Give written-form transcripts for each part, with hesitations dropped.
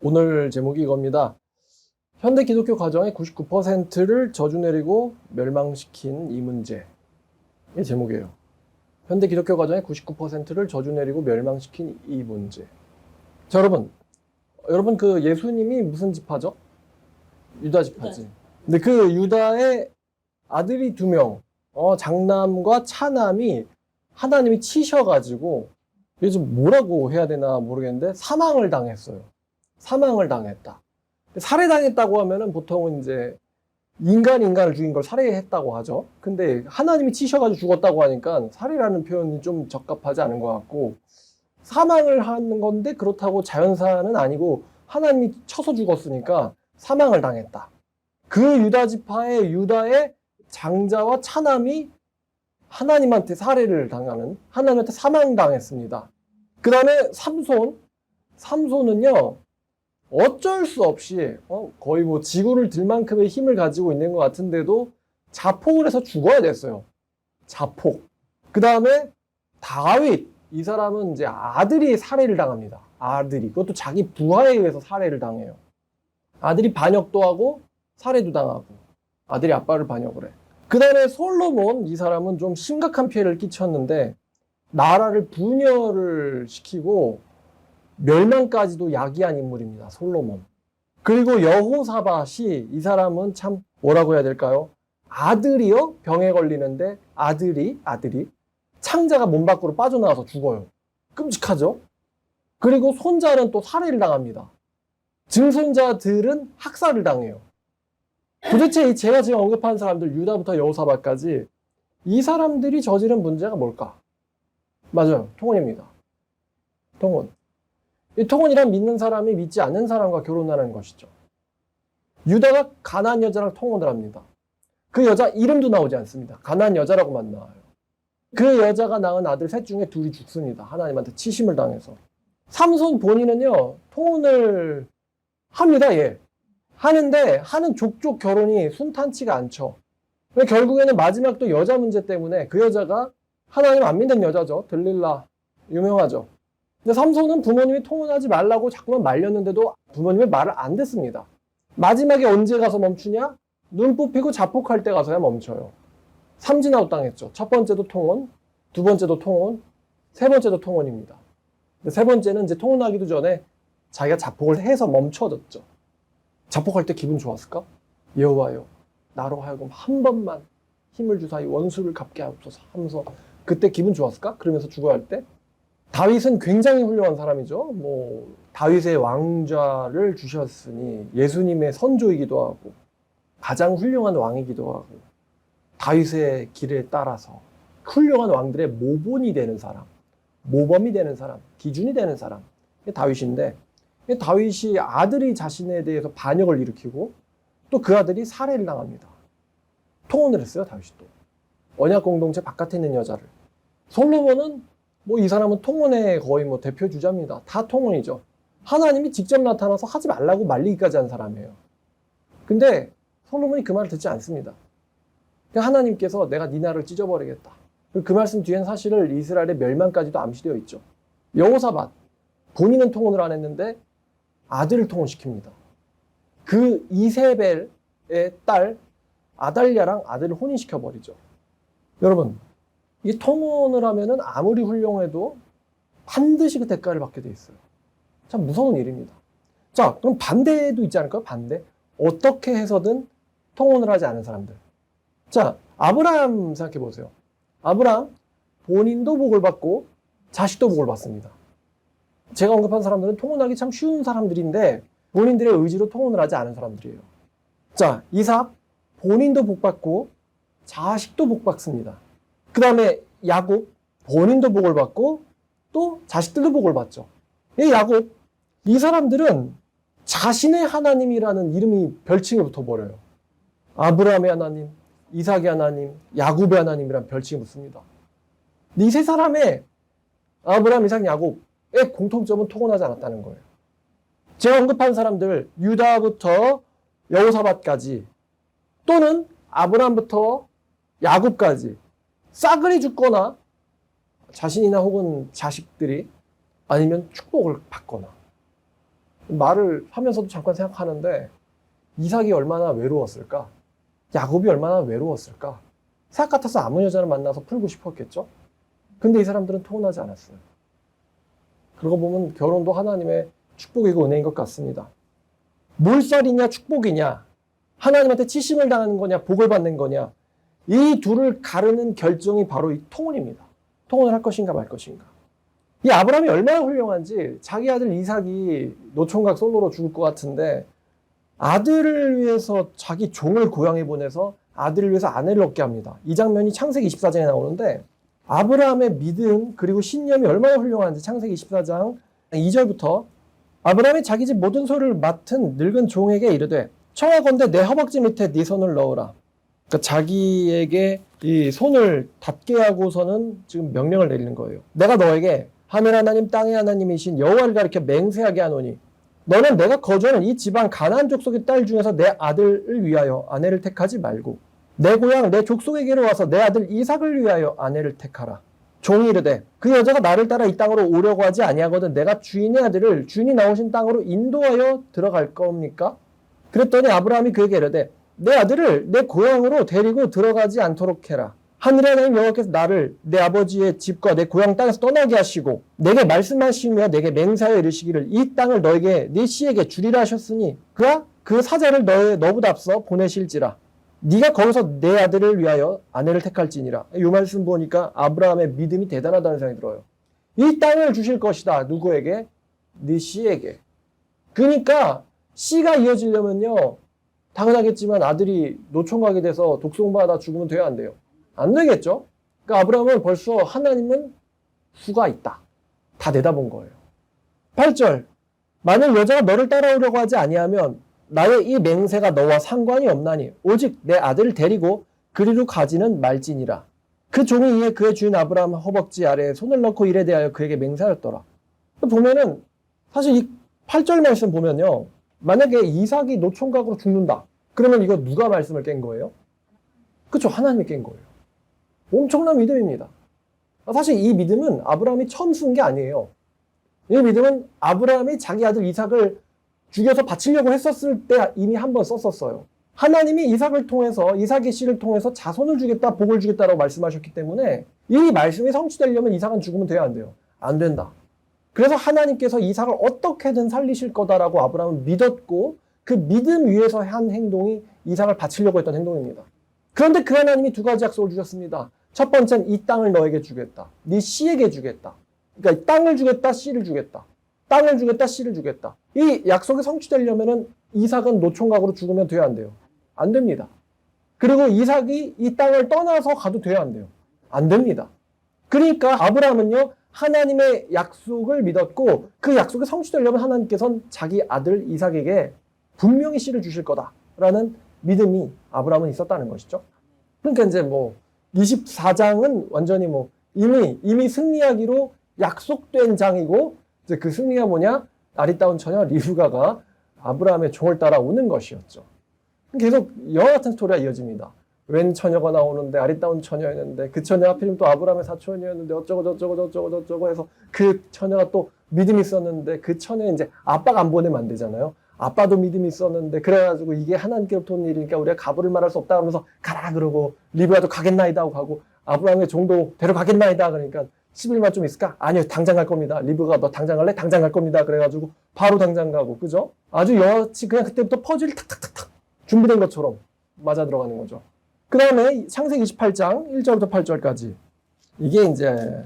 오늘 제목이 이겁니다. 현대 기독교 가정의 99%를 저주 내리고 멸망시킨 이 문제. 이 제목이에요. 현대 기독교 가정의 99%를 저주 내리고 멸망시킨 이 문제. 자, 여러분 그 예수님이 무슨 지파죠? 유다 지파지. 근데 그 유다의 아들이 2명, 장남과 차남이 하나님이 치셔가지고, 이게 좀 뭐라고 해야 되나 모르겠는데, 사망을 당했어요. 사망을 당했다. 살해당했다고 하면은 보통은 이제 인간을 죽인 걸 살해했다고 하죠. 근데 하나님이 치셔가지고 죽었다고 하니까 살해라는 표현이 좀 적합하지 않은 것 같고, 사망을 하는 건데 그렇다고 자연사는 아니고 하나님이 쳐서 죽었으니까 사망을 당했다. 그 유다 지파의 유다의 장자와 차남이 하나님한테 살해를 당하는, 하나님한테 사망당했습니다. 그 다음에 삼손은요, 어쩔 수 없이 거의 뭐 지구를 들 만큼의 힘을 가지고 있는 것 같은데도 자폭을 해서 죽어야 됐어요. 자폭. 그 다음에 다윗, 이 사람은 이제 아들이 살해를 당합니다. 아들이. 그것도 자기 부하에 의해서 살해를 당해요. 아들이 반역도 하고 살해도 당하고. 아들이 아빠를 반역을 해. 그 다음에 솔로몬, 이 사람은 좀 심각한 피해를 끼쳤는데 나라를 분열을 시키고 멸망까지도 야기한 인물입니다. 솔로몬. 그리고 여호사밧이, 이 사람은 참 뭐라고 해야 될까요? 아들이요? 병에 걸리는데 아들이 창자가 몸 밖으로 빠져나와서 죽어요. 끔찍하죠? 그리고 손자는 또 살해를 당합니다. 증손자들은 학살을 당해요. 도대체 제가 지금 언급한 사람들, 유다부터 여호사밧까지 이 사람들이 저지른 문제가 뭘까? 맞아요. 통혼입니다. 통혼. 이 통혼이란 믿는 사람이 믿지 않는 사람과 결혼하는 것이죠. 유다가 가나안 여자랑 통혼을 합니다. 그 여자 이름도 나오지 않습니다. 가나안 여자라고만 나와요. 그 여자가 낳은 아들 셋 중에 2이 죽습니다. 하나님한테 치심을 당해서. 삼손 본인은요, 통혼을 합니다. 예. 하는데 하는 족족 결혼이 순탄치가 않죠. 결국에는 마지막 또 여자 문제 때문에 그 여자가 하나님 안 믿는 여자죠. 들릴라. 유명하죠. 근데 삼손은 부모님이 통혼하지 말라고 자꾸만 말렸는데도 부모님의 말을 안 듣습니다. 마지막에 언제 가서 멈추냐? 눈 뽑히고 자폭할 때 가서야 멈춰요. 삼진아웃 당했죠. 첫 번째도 통혼, 두 번째도 통혼, 세 번째도 통혼입니다. 근데 세 번째는 이제 통혼하기도 전에 자기가 자폭을 해서 멈춰졌죠. 자폭할 때 기분 좋았을까? 여호와여, 나로 하여금 한 번만 힘을 주사 이 원수를 갚게 하옵소서 하면서 그때 기분 좋았을까? 그러면서 죽어야 할 때. 다윗은 굉장히 훌륭한 사람이죠. 다윗의 왕좌를 주셨으니 예수님의 선조이기도 하고 가장 훌륭한 왕이기도 하고 다윗의 길에 따라서 훌륭한 왕들의 모본이 되는 사람, 모범이 되는 사람, 기준이 되는 사람, 이게 다윗인데, 다윗이 아들이 자신에 대해서 반역을 일으키고 또 그 아들이 살해를 당합니다. 통혼을 했어요, 다윗이 또. 언약 공동체 바깥에 있는 여자를. 솔로몬은 이 사람은 통혼의 거의 대표 주자입니다. 다 통혼이죠. 하나님이 직접 나타나서 하지 말라고 말리기까지 한 사람이에요. 근데 솔로몬이 그 말을 듣지 않습니다. 하나님께서 내가 네 나라를 찢어버리겠다. 그 말씀 뒤엔 사실은 이스라엘의 멸망까지도 암시되어 있죠. 여호사밧, 본인은 통혼을 안 했는데 아들을 통혼시킵니다. 그 이세벨의 딸 아달랴랑 아들을 혼인시켜버리죠. 여러분, 이 통혼을 하면은 아무리 훌륭해도 반드시 그 대가를 받게 돼 있어요. 참 무서운 일입니다. 자, 그럼 반대도 있지 않을까요? 반대. 어떻게 해서든 통혼을 하지 않은 사람들. 자, 아브라함 생각해 보세요. 아브라함, 본인도 복을 받고 자식도 복을 받습니다. 제가 언급한 사람들은 통혼하기 참 쉬운 사람들인데 본인들의 의지로 통혼을 하지 않은 사람들이에요. 자, 이삭, 본인도 복 받고 자식도 복 받습니다. 그 다음에 야곱, 본인도 복을 받고 또 자식들도 복을 받죠. 이 야곱, 이 사람들은 자신의 하나님이라는 이름이 별칭이 붙어버려요. 아브라함의 하나님, 이삭의 하나님, 야곱의 하나님이란 별칭이 붙습니다. 이 세 사람의 아브라함, 이삭, 야곱의 공통점은 통혼하지 않았다는 거예요. 제가 언급한 사람들, 유다부터 여호사밧까지 또는 아브라함부터 야곱까지 싸그리 죽거나 자신이나 혹은 자식들이 아니면 축복을 받거나 말을 하면서도 잠깐 생각하는데 이삭이 얼마나 외로웠을까? 야곱이 얼마나 외로웠을까? 생각 같아서 아무 여자를 만나서 풀고 싶었겠죠? 근데 이 사람들은 통혼하지 않았어요. 그러고 보면 결혼도 하나님의 축복이고 은혜인 것 같습니다. 물살이냐 축복이냐, 하나님한테 치심을 당하는 거냐 복을 받는 거냐, 이 둘을 가르는 결정이 바로 이 통혼입니다. 통혼을 할 것인가 말 것인가. 이 아브라함이 얼마나 훌륭한지, 자기 아들 이삭이 노총각 솔로로 죽을 것 같은데 아들을 위해서 자기 종을 고향에 보내서 아들을 위해서 아내를 얻게 합니다. 이 장면이 창세기 24장에 나오는데 아브라함의 믿음 그리고 신념이 얼마나 훌륭한지 창세기 24장 2절부터 아브라함이 자기 집 모든 소를 맡은 늙은 종에게 이르되 청하건대 내 허벅지 밑에 네 손을 넣으라. 그러니까 자기에게 이 손을 닿게 하고서는 지금 명령을 내리는 거예요. 내가 너에게 하늘 하나님 땅의 하나님이신 여호와를 가리켜 맹세하게 하노니 너는 내가 거주하는 이 지방 가나안 족속의 딸 중에서 내 아들을 위하여 아내를 택하지 말고 내 고향 내 족속에게로 와서 내 아들 이삭을 위하여 아내를 택하라. 종이 이르되 그 여자가 나를 따라 이 땅으로 오려고 하지 아니하거든 내가 주인의 아들을 주인이 나오신 땅으로 인도하여 들어갈 겁니까? 그랬더니 아브라함이 그에게 이르되 내 아들을 내 고향으로 데리고 들어가지 않도록 해라. 하늘의 하나님 여호와께서 나를 내 아버지의 집과 내 고향 땅에서 떠나게 하시고 내게 말씀하시며 내게 맹세하여 이르시기를 이 땅을 너에게 네 씨에게 주리라 하셨으니 그가 그 사자를 너보다 앞서 보내실지라. 네가 거기서 내 아들을 위하여 아내를 택할지니라. 이 말씀 보니까 아브라함의 믿음이 대단하다는 생각이 들어요. 이 땅을 주실 것이다. 누구에게? 네 씨에게. 그러니까 씨가 이어지려면요, 당연하겠지만 아들이 노총각이 돼서 독송받아 죽으면 돼야 안 돼요? 안 되겠죠? 그러니까 아브라함은 벌써 하나님은 수가 있다. 다 내다본 거예요. 8절. 만일 여자가 너를 따라오려고 하지 아니하면 나의 이 맹세가 너와 상관이 없나니 오직 내 아들을 데리고 그리로 가지는 말지니라. 그 종이 이에 그의 주인 아브라함 허벅지 아래에 손을 넣고 이에 대하여 그에게 맹세하였더라. 보면은 사실 이 8절 말씀 보면요, 만약에 이삭이 노총각으로 죽는다. 그러면 이거 누가 말씀을 깬 거예요? 그렇죠. 하나님이 깬 거예요. 엄청난 믿음입니다. 사실 이 믿음은 아브라함이 처음 쓴 게 아니에요. 이 믿음은 아브라함이 자기 아들 이삭을 죽여서 바치려고 했었을 때 이미 한 번 썼었어요. 하나님이 이삭을 통해서, 이삭의 씨를 통해서 자손을 주겠다, 복을 주겠다라고 말씀하셨기 때문에 이 말씀이 성취되려면 이삭은 죽으면 돼야 안 돼요. 안 된다. 그래서 하나님께서 이삭을 어떻게든 살리실 거다라고 아브라함은 믿었고 그 믿음 위에서 한 행동이 이삭을 바치려고 했던 행동입니다. 그런데 그 하나님이 두 가지 약속을 주셨습니다. 첫 번째는 이 땅을 너에게 주겠다. 네 씨에게 주겠다. 그러니까 땅을 주겠다, 씨를 주겠다. 땅을 주겠다, 씨를 주겠다. 이 약속이 성취되려면 이삭은 노총각으로 죽으면 돼야 안 돼요. 안 됩니다. 그리고 이삭이 이 땅을 떠나서 가도 돼야 안 돼요. 안 됩니다. 그러니까 아브라함은요, 하나님의 약속을 믿었고 그 약속이 성취되려면 하나님께서는 자기 아들 이삭에게 분명히 씨를 주실 거다라는 믿음이 아브라함은 있었다는 것이죠. 그러니까 이제 24장은 완전히 이미 승리하기로 약속된 장이고 이제 그 승리가 뭐냐? 아리따운 처녀 리브가가 아브라함의 종을 따라 오는 것이었죠. 계속 영화 같은 스토리가 이어집니다. 웬 처녀가 나오는데 아리따운 처녀였는데 그 처녀 하필이면 또 아브라함의 사촌이었는데 어쩌고 해서 그 처녀가 또 믿음이 있었는데 그 처녀 이제 아빠가 안 보내면 안 되잖아요. 아빠도 믿음이 있었는데 그래가지고 이게 하나님께로부터 온 일이니까 우리가 가부를 말할 수 없다 그러면서 가라 그러고 리브가도 가겠나이다 하고 가고 아브라함의 종도 데려가겠나이다 그러니까 10일만 좀 있을까? 아니요, 당장 갈 겁니다. 리브가 너 당장 갈래? 당장 갈 겁니다. 그래가지고 바로 당장 가고, 그죠? 아주 여하치 그냥 그때부터 퍼즐이 탁탁탁탁 준비된 것처럼 맞아 들어가는 거죠. 그 다음에 창세기 28장 1절부터 8절까지 이게 이제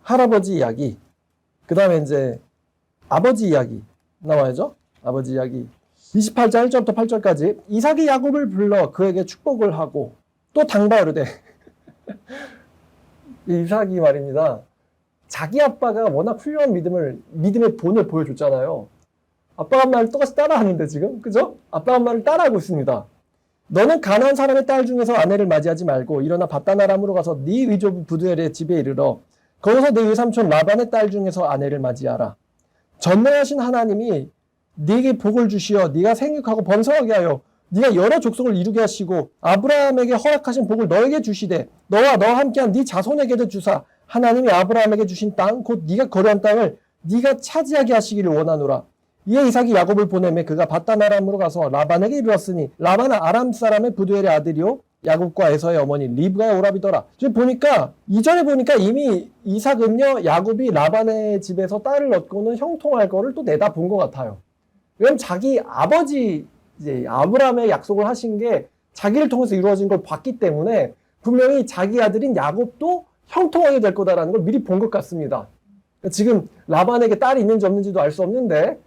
할아버지 이야기, 그 다음에 이제 아버지 이야기 나와야죠. 아버지 이야기 28장 1절부터 8절까지 이삭이 야곱을 불러 그에게 축복을 하고 또 당바르되 이삭이 말입니다. 자기 아빠가 워낙 훌륭한 믿음의 본을 보여줬잖아요. 아빠가 한 말을 똑같이 따라하는데 지금, 그죠? 아빠가 한 말을 따라하고 있습니다. 너는 가나안 사람의 딸 중에서 아내를 맞이하지 말고 일어나 바다나람으로 가서 네 위조부 부두엘의 집에 이르러 거기서 네 외삼촌 라반의 딸 중에서 아내를 맞이하라. 전능하신 하나님이 네게 복을 주시어 네가 생육하고 번성하게 하여 네가 여러 족속을 이루게 하시고 아브라함에게 허락하신 복을 너에게 주시되 너와 너와 함께한 네 자손에게도 주사 하나님이 아브라함에게 주신 땅 곧 네가 거류한 땅을 네가 차지하게 하시기를 원하노라. 이에 이삭이 야곱을 보내매 그가 바단 아람으로 가서 라반에게 이르렀으니 라반은 아람 사람의 부두엘의 아들이요 야곱과 에서의 어머니 리브가의 오라비더라. 지금 보니까 이전에 보니까 이미 이삭은요 야곱이 라반의 집에서 딸을 얻고는 형통할 거를 또 내다 본 것 같아요. 왜냐면 자기 아버지 이제 아브라함의 약속을 하신 게 자기를 통해서 이루어진 걸 봤기 때문에 분명히 자기 아들인 야곱도 형통하게 될 거다라는 걸 미리 본 것 같습니다. 지금 라반에게 딸이 있는지 없는지도 알 수 없는데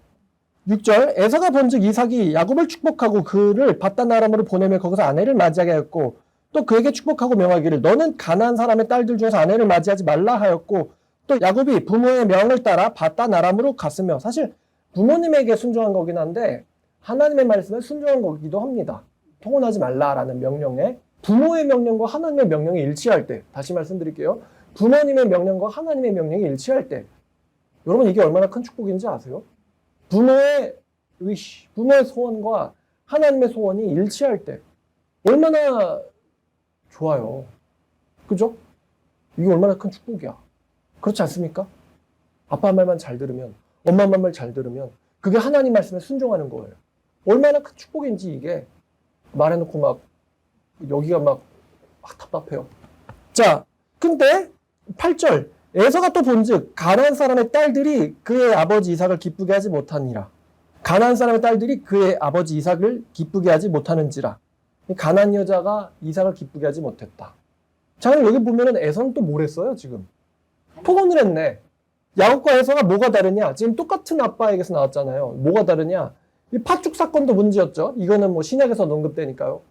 6절 에서가 본즉 이삭이 야곱을 축복하고 그를 바단 아람으로 보내며 거기서 아내를 맞이하게 하였고 또 그에게 축복하고 명하기를 너는 가나안 사람의 딸들 중에서 아내를 맞이하지 말라 하였고 또 야곱이 부모의 명을 따라 바단 아람으로 갔으며 사실 부모님에게 순종한 거긴 한데 하나님의 말씀에 순종한 거기도 합니다. 통혼하지 말라라는 명령에 부모의 명령과 하나님의 명령이 일치할 때 다시 말씀드릴게요. 부모님의 명령과 하나님의 명령이 일치할 때 여러분 이게 얼마나 큰 축복인지 아세요? 부모의 wish, 부모의 소원과 하나님의 소원이 일치할 때 얼마나 좋아요. 그죠? 이게 얼마나 큰 축복이야. 그렇지 않습니까? 아빠 말만 잘 들으면, 엄마 말 잘 들으면 그게 하나님 말씀에 순종하는 거예요. 얼마나 큰 축복인지 이게 말해놓고 막 여기가 막 답답해요. 자, 근데 8절 에서가 또 본즉 가나안 사람의 딸들이 그의 아버지 이삭을 기쁘게 하지 못하니라. 가나안 사람의 딸들이 그의 아버지 이삭을 기쁘게 하지 못하는지라. 가나안 여자가 이삭을 기쁘게 하지 못했다. 자, 그럼 여기 보면은 에서는 또 뭘 했어요, 지금? 통혼을 했네. 야곱과 에서가 뭐가 다르냐? 지금 똑같은 아빠에게서 나왔잖아요. 뭐가 다르냐? 이 팥죽 사건도 문제였죠. 이거는 뭐 신약에서 언급되니까요.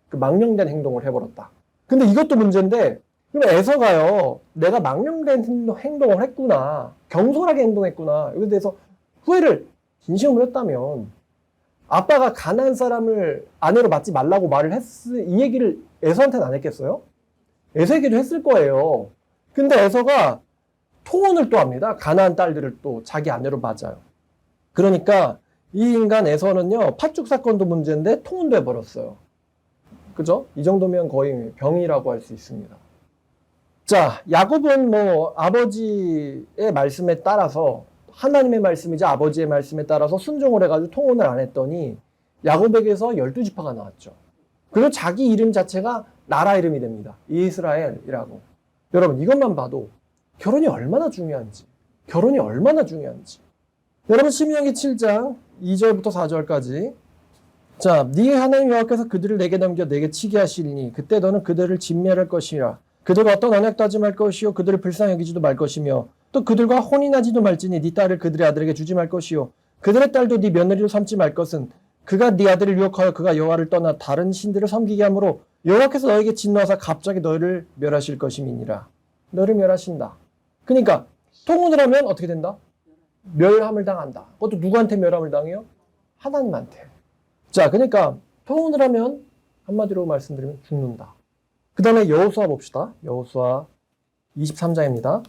그 망령된 행동을 해버렸다. 근데 이것도 문제인데, 그럼 에서가요, 내가 망령된 행동을 했구나, 경솔하게 행동했구나, 여기에 대해서 후회를 진심으로 했다면, 아빠가 가나안 사람을 아내로 맞지 말라고 이 얘기를 에서한테는 안 했겠어요? 에서에게도 했을 거예요. 근데 에서가 통혼을 또 합니다. 가나안 딸들을 또 자기 아내로 맞아요. 그러니까 이 인간 에서는요, 팥죽 사건도 문제인데 통혼도 해버렸어요. 그죠? 이 정도면 거의 병이라고 할 수 있습니다. 자, 야곱은 뭐 아버지의 말씀에 따라서 하나님의 말씀이자 아버지의 말씀에 따라서 순종을 해가지고 통혼을 안 했더니 야곱에게서 12지파가 나왔죠. 그리고 자기 이름 자체가 나라 이름이 됩니다. 이스라엘이라고. 여러분 이것만 봐도 결혼이 얼마나 중요한지, 여러분 신명기 7장 2절부터 4절까지 자, 네 하나님 여호와께서 그들을 내게 넘겨 내게 치게 하시리니 그때 너는 그들을 진멸할 것이라. 그들과 어떤 언약도 하지 말 것이요 그들을 불쌍히 여기지도 말 것이며 또 그들과 혼인하지도 말지니 네 딸을 그들의 아들에게 주지 말 것이요 그들의 딸도 네 며느리로 삼지 말 것은 그가 네 아들을 유혹하여 그가 여호와를 떠나 다른 신들을 섬기게 하므로 여호와께서 너에게 진노하사 갑자기 너희를 멸하실 것임이니라. 너를 멸하신다. 그러니까 통혼을 하면 어떻게 된다? 멸함을 당한다. 그것도 누구한테 멸함을 당해요? 하나님한테. 자, 그러니까 통혼을 하면 한마디로 말씀드리면 죽는다. 그 다음에 여호수아 봅시다. 여호수아 23장입니다.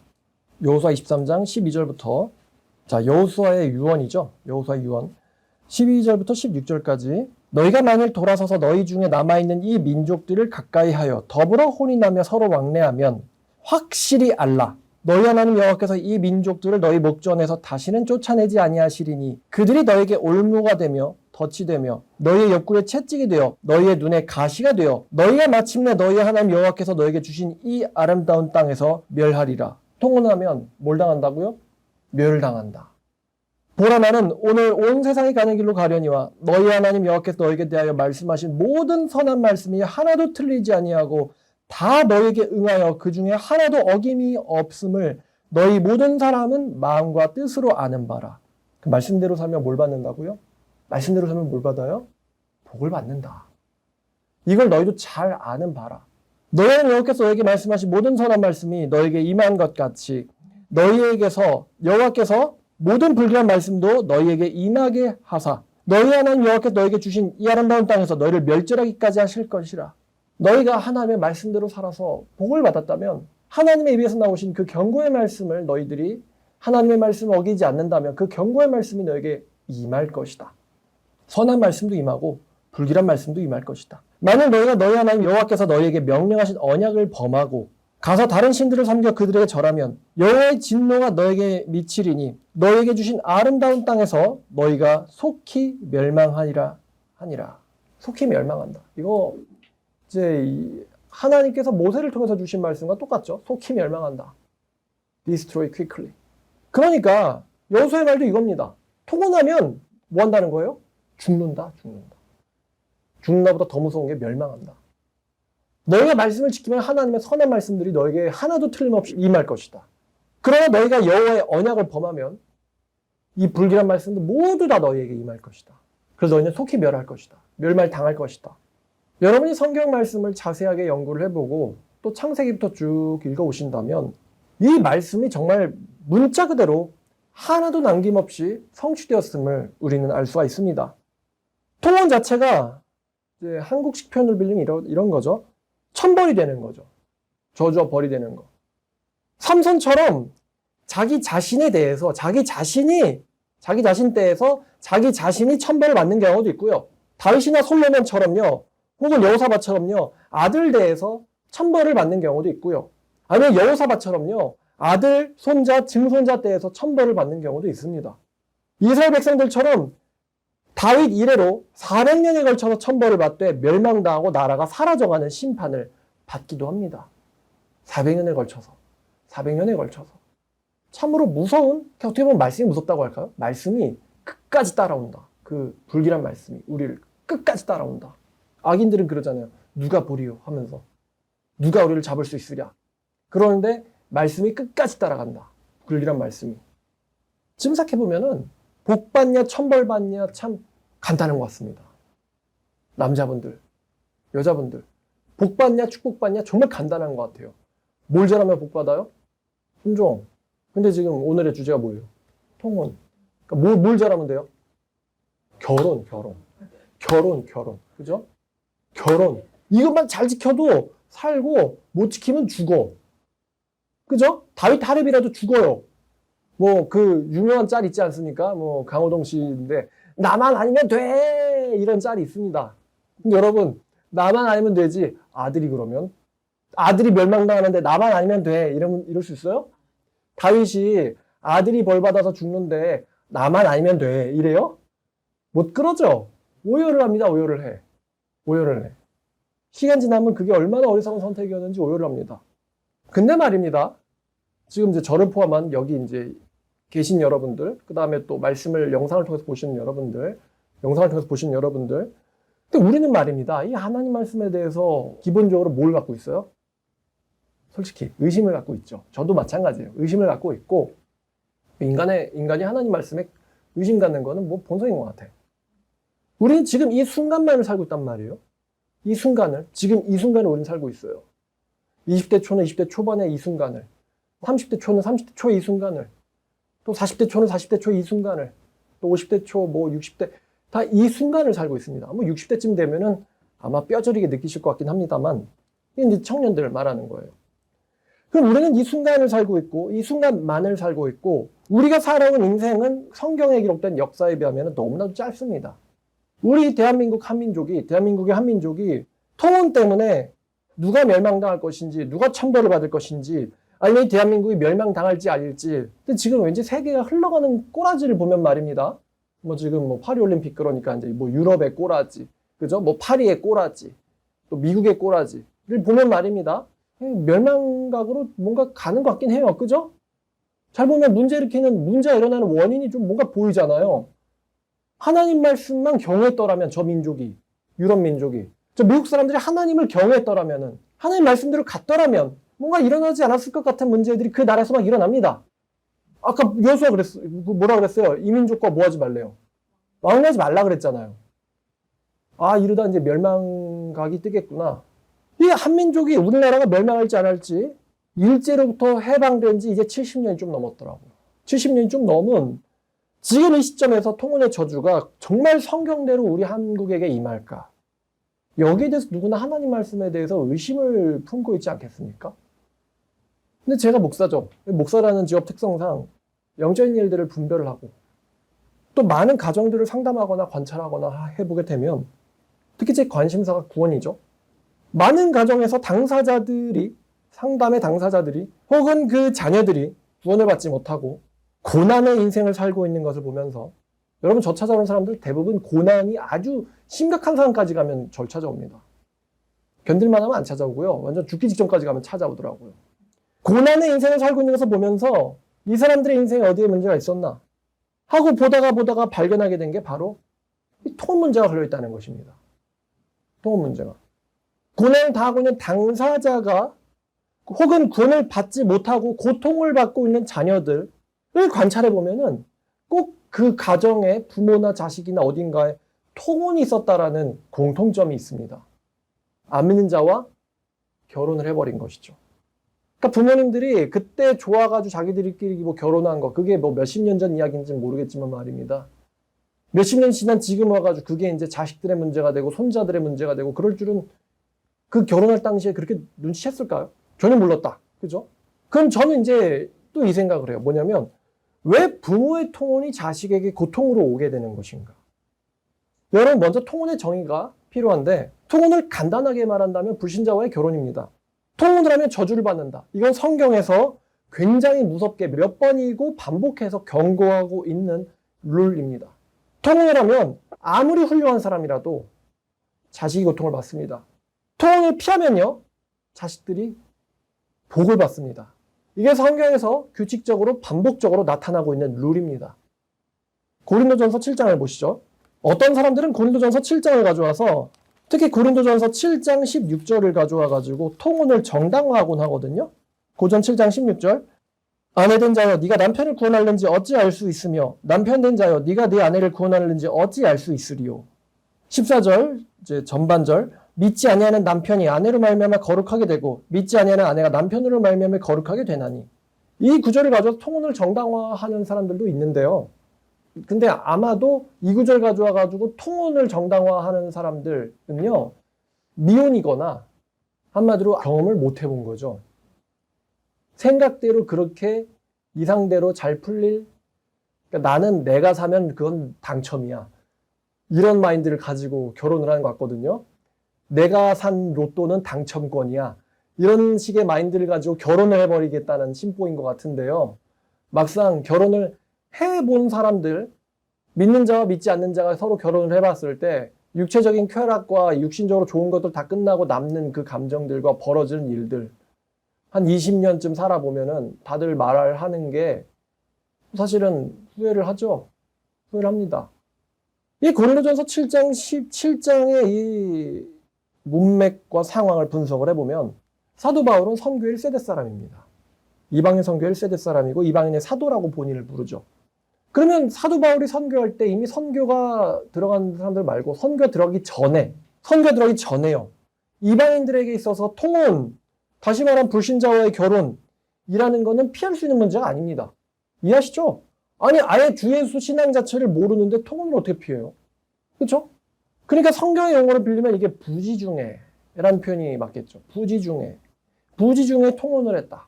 여호수아 23장 12절부터 자, 여호수아의 유언이죠. 여호수아의 유언 12절부터 16절까지 너희가 만일 돌아서서 너희 중에 남아있는 이 민족들을 가까이 하여 더불어 혼인하며 서로 왕래하면 확실히 알라. 너희 하나님 여호와께서 이 민족들을 너희 목전에서 다시는 쫓아내지 아니하시리니 그들이 너에게 올무가 되며 덫이 되며 너희의 옆구리에 채찍이 되어 너희의 눈에 가시가 되어 너희가 마침내 너희 하나님 여호와께서 너에게 주신 이 아름다운 땅에서 멸하리라. 통혼하면 뭘 당한다고요? 멸당한다. 보라 나는 오늘 온 세상이 가는 길로 가려니와 너희 하나님 여호와께서 너에게 대하여 말씀하신 모든 선한 말씀이 하나도 틀리지 아니하고 다 너에게 응하여 그 중에 하나도 어김이 없음을 너희 모든 사람은 마음과 뜻으로 아는 바라. 그 말씀대로 살면 뭘 받는다고요? 말씀대로 살면 뭘 받아요? 복을 받는다. 이걸 너희도 잘 아는 바라. 너희 하나님 여호와께서 너에게 말씀하신 모든 선한 말씀이 너에게 임한 것 같이 너희에게서 여호와께서 모든 불길한 말씀도 너희에게 임하게 하사 너희 하나님 여호와께서 너에게 주신 이 아름다운 땅에서 너희를 멸절하기까지 하실 것이라. 너희가 하나님의 말씀대로 살아서 복을 받았다면 하나님의 입에서 나오신 그 경고의 말씀을 너희들이 하나님의 말씀을 어기지 않는다면 그 경고의 말씀이 너에게 임할 것이다. 선한 말씀도 임하고 불길한 말씀도 임할 것이다. 만일 너희가 너희 하나님 여호와께서 너희에게 명령하신 언약을 범하고 가서 다른 신들을 섬겨 그들에게 절하면 여호와의 진노가 너에게 미치리니 너에게 주신 아름다운 땅에서 너희가 속히 멸망하니라 하니라. 속히 멸망한다. 이거 이제 하나님께서 모세를 통해서 주신 말씀과 똑같죠. 속히 멸망한다. Destroy quickly. 그러니까 여호수아의 말도 이겁니다. 통혼하면 뭐 한다는 거예요? 죽는다. 죽는다보다 더 무서운 게 멸망한다. 너희가 말씀을 지키면 하나님의 선한 말씀들이 너에게 하나도 틀림없이 임할 것이다. 그러나 너희가 여호와의 언약을 범하면 이 불길한 말씀들 모두 다 너희에게 임할 것이다. 그래서 너희는 속히 멸할 것이다. 멸말당할 것이다. 여러분이 성경 말씀을 자세하게 연구를 해보고 또 창세기부터 쭉 읽어오신다면 이 말씀이 정말 문자 그대로 하나도 남김없이 성취되었음을 우리는 알 수가 있습니다. 통혼 자체가 이제 한국식 표현을 빌리면 이런 거죠. 천벌이 되는 거죠. 저주와 벌이 되는 거. 삼손처럼 자기 자신에 대해서 자기 자신 때에서 자기 자신이 천벌을 받는 경우도 있고요. 다윗이나 솔로몬처럼요. 혹은 여호사밧처럼요. 아들 대해서 천벌을 받는 경우도 있고요. 아니면 여호사밧처럼요. 아들, 손자, 증손자 때에서 천벌을 받는 경우도 있습니다. 이스라엘 백성들처럼 다윗 이래로 400년에 걸쳐서 천벌을 받되 멸망당하고 나라가 사라져가는 심판을 받기도 합니다. 400년에 걸쳐서. 참으로 무서운, 어떻게 보면 말씀이 무섭다고 할까요? 말씀이 끝까지 따라온다. 그 불길한 말씀이 우리를 끝까지 따라온다. 악인들은 그러잖아요. 누가 보리요 하면서. 누가 우리를 잡을 수 있으랴. 그러는데 말씀이 끝까지 따라간다. 불길한 말씀이. 지금 생각해보면은 복받냐 천벌받냐 참 간단한 것 같습니다. 남자분들, 여자분들. 복받냐 축복받냐 정말 간단한 것 같아요. 뭘 잘하면 복받아요? 순종. 근데 지금 오늘의 주제가 뭐예요? 통혼. 그러니까 뭘 잘하면 돼요? 결혼. 그죠? 결혼. 이것만 잘 지켜도 살고 못 지키면 죽어. 그죠? 다윗 하렙이라도 죽어요. 뭐 그 유명한 짤 있지 않습니까? 뭐 강호동 씨인데 나만 아니면 돼 이런 짤이 있습니다. 근데 여러분 나만 아니면 되지 아들이 그러면 아들이 멸망당하는데 나만 아니면 돼 이럴 수 있어요? 다윗이 아들이 벌 받아서 죽는데 나만 아니면 돼 이래요? 못 그러죠. 오열을 합니다. 오열을 해. 시간 지나면 그게 얼마나 어리석은 선택이었는지 오열을 합니다. 근데 말입니다. 지금 이제 저를 포함한 여기 이제 계신 여러분들, 그 다음에 또 말씀을 영상을 통해서 보시는 여러분들, 근데 우리는 말입니다. 이 하나님 말씀에 대해서 기본적으로 뭘 갖고 있어요? 솔직히 의심을 갖고 있죠. 저도 마찬가지예요. 의심을 갖고 있고 인간이 하나님 말씀에 의심 갖는 거는 뭐 본성인 것 같아. 우리는 지금 이 순간만을 살고 있단 말이에요. 지금 이 순간을 우리는 살고 있어요. 20대 초는 20대 초반의 이 순간을, 30대 초는 30대 초의 이 순간을, 또 40대 초는 40대 초의 이 순간을, 또 50대 초, 뭐 60대, 다 이 순간을 살고 있습니다. 뭐 60대쯤 되면은 아마 뼈저리게 느끼실 것 같긴 합니다만, 이게 이제 청년들을 말하는 거예요. 그럼 우리는 이 순간을 살고 있고, 이 순간만을 살고 있고, 우리가 살아온 인생은 성경에 기록된 역사에 비하면 너무나도 짧습니다. 우리 대한민국의 한민족이 통혼 때문에 누가 멸망당할 것인지, 누가 천벌을 받을 것인지, 아니면 대한민국이 멸망당할지 아닐지. 근데 지금 왠지 세계가 흘러가는 꼬라지를 보면 말입니다. 뭐 지금 뭐 파리올림픽 그러니까 이제 뭐 유럽의 꼬라지, 그죠? 뭐 파리의 꼬라지, 또 미국의 꼬라지를 보면 말입니다. 멸망각으로 뭔가 가는 것 같긴 해요. 그죠? 잘 보면 문제가 일어나는 원인이 좀 뭔가 보이잖아요. 하나님 말씀만 경외했더라면 저 민족이, 유럽 민족이, 저 미국 사람들이 하나님을 경외했더라면은, 하나님 말씀대로 갔더라면 뭔가 일어나지 않았을 것 같은 문제들이 그 나라에서 막 일어납니다. 아까 여호수아 뭐라 그랬어요? 이 민족과 뭐 하지 말래요? 왕래하지 말라 그랬잖아요. 아, 이러다 이제 멸망각이 뜨겠구나. 이 한민족이 우리나라가 멸망할지 안 할지 일제로부터 해방된 지 이제 70년이 좀 넘었더라고요. 70년이 좀 넘은 지금 이 시점에서 통혼의 저주가 정말 성경대로 우리 한국에게 임할까? 여기에 대해서 누구나 하나님 말씀에 대해서 의심을 품고 있지 않겠습니까? 근데 제가 목사죠. 목사라는 직업 특성상 영적인 일들을 분별을 하고 또 많은 가정들을 상담하거나 관찰하거나 해보게 되면 특히 제 관심사가 구원이죠. 많은 가정에서 상담의 당사자들이 혹은 그 자녀들이 구원을 받지 못하고 고난의 인생을 살고 있는 것을 보면서 여러분 저 찾아오는 사람들 대부분 고난이 아주 심각한 상황까지 가면 절 찾아옵니다. 견딜만 하면 안 찾아오고요. 완전 죽기 직전까지 가면 찾아오더라고요. 고난의 인생을 살고 있는 것을 보면서 이 사람들의 인생에 어디에 문제가 있었나 하고 보다가 발견하게 된 게 바로 이 통혼 문제가 걸려있다는 것입니다. 통혼 문제가. 고난을 당하고 있는 당사자가 혹은 구원을 받지 못하고 고통을 받고 있는 자녀들을 관찰해 보면은 꼭 그 가정에 부모나 자식이나 어딘가에 통혼이 있었다라는 공통점이 있습니다. 안 믿는 자와 결혼을 해버린 것이죠. 그러니까 부모님들이 그때 좋아가지고 자기들끼리 뭐 결혼한 거, 그게 뭐 몇십 년 전 이야기인지는 모르겠지만 말입니다. 몇십 년 지난 지금 와가지고 그게 이제 자식들의 문제가 되고 손자들의 문제가 되고 그럴 줄은 그 결혼할 당시에 그렇게 눈치챘을까요? 전혀 몰랐다. 그죠? 그럼 저는 이제 또 이 생각을 해요. 뭐냐면 왜 부모의 통혼이 자식에게 고통으로 오게 되는 것인가? 여러분 먼저 통혼의 정의가 필요한데 통혼을 간단하게 말한다면 불신자와의 결혼입니다. 통혼을 하면 저주를 받는다. 이건 성경에서 굉장히 무섭게 몇 번이고 반복해서 경고하고 있는 룰입니다. 통혼을 하면 아무리 훌륭한 사람이라도 자식이 고통을 받습니다. 통혼을 피하면요, 자식들이 복을 받습니다. 이게 성경에서 규칙적으로 반복적으로 나타나고 있는 룰입니다. 고린도전서 7장을 보시죠. 어떤 사람들은 고린도전서 7장을 가져와서 특히 고린도전서 7장 16절을 가져와가지고 통혼을 정당화하곤 하거든요. 고전 7장 16절. 아내된 자여 네가 남편을 구원하려는지 어찌 알 수 있으며 남편된 자여 네가 네 아내를 구원하려는지 어찌 알 수 있으리요. 14절 이제 전반절. 믿지 아니하는 남편이 아내로 말미암아 거룩하게 되고 믿지 아니하는 아내가 남편으로 말미암아 거룩하게 되나니. 이 구절을 가져와서 통혼을 정당화하는 사람들도 있는데요. 근데 아마도 이 구절 가져와가지고 통혼을 정당화하는 사람들은요, 미혼이거나 한마디로 경험을 못 해본 거죠. 생각대로 그렇게 이상대로 잘 풀릴, 그러니까 나는 내가 사면 그건 당첨이야. 이런 마인드를 가지고 결혼을 하는 것 같거든요. 내가 산 로또는 당첨권이야. 이런 식의 마인드를 가지고 결혼을 해버리겠다는 심보인 것 같은데요. 막상 결혼을 해본 사람들, 믿는 자와 믿지 않는 자가 서로 결혼을 해봤을 때 육체적인 쾌락과 육신적으로 좋은 것들 다 끝나고 남는 그 감정들과 벌어지는 일들, 한 20년쯤 살아보면은 다들 말하는 게 사실은 후회를 하죠. 후회를 합니다. 이 고린도전서 7장 17장의 이 문맥과 상황을 분석을 해보면 사도 바울은 선교 1세대 사람입니다. 이방인 선교 1세대 사람이고 이방인의 사도라고 본인을 부르죠. 그러면 사도 바울이 선교할 때 이미 선교가 들어간 사람들 말고 선교 들어가기 전에요. 이방인들에게 있어서 통혼, 다시 말하면 불신자와의 결혼이라는 거는 피할 수 있는 문제가 아닙니다. 이해하시죠? 아니 아예 주 예수 신앙 자체를 모르는데 통혼을 어떻게 피해요? 그렇죠? 그러니까 성경의 용어를 빌리면 이게 부지중해라는 표현이 맞겠죠. 부지중해 통혼을 했다.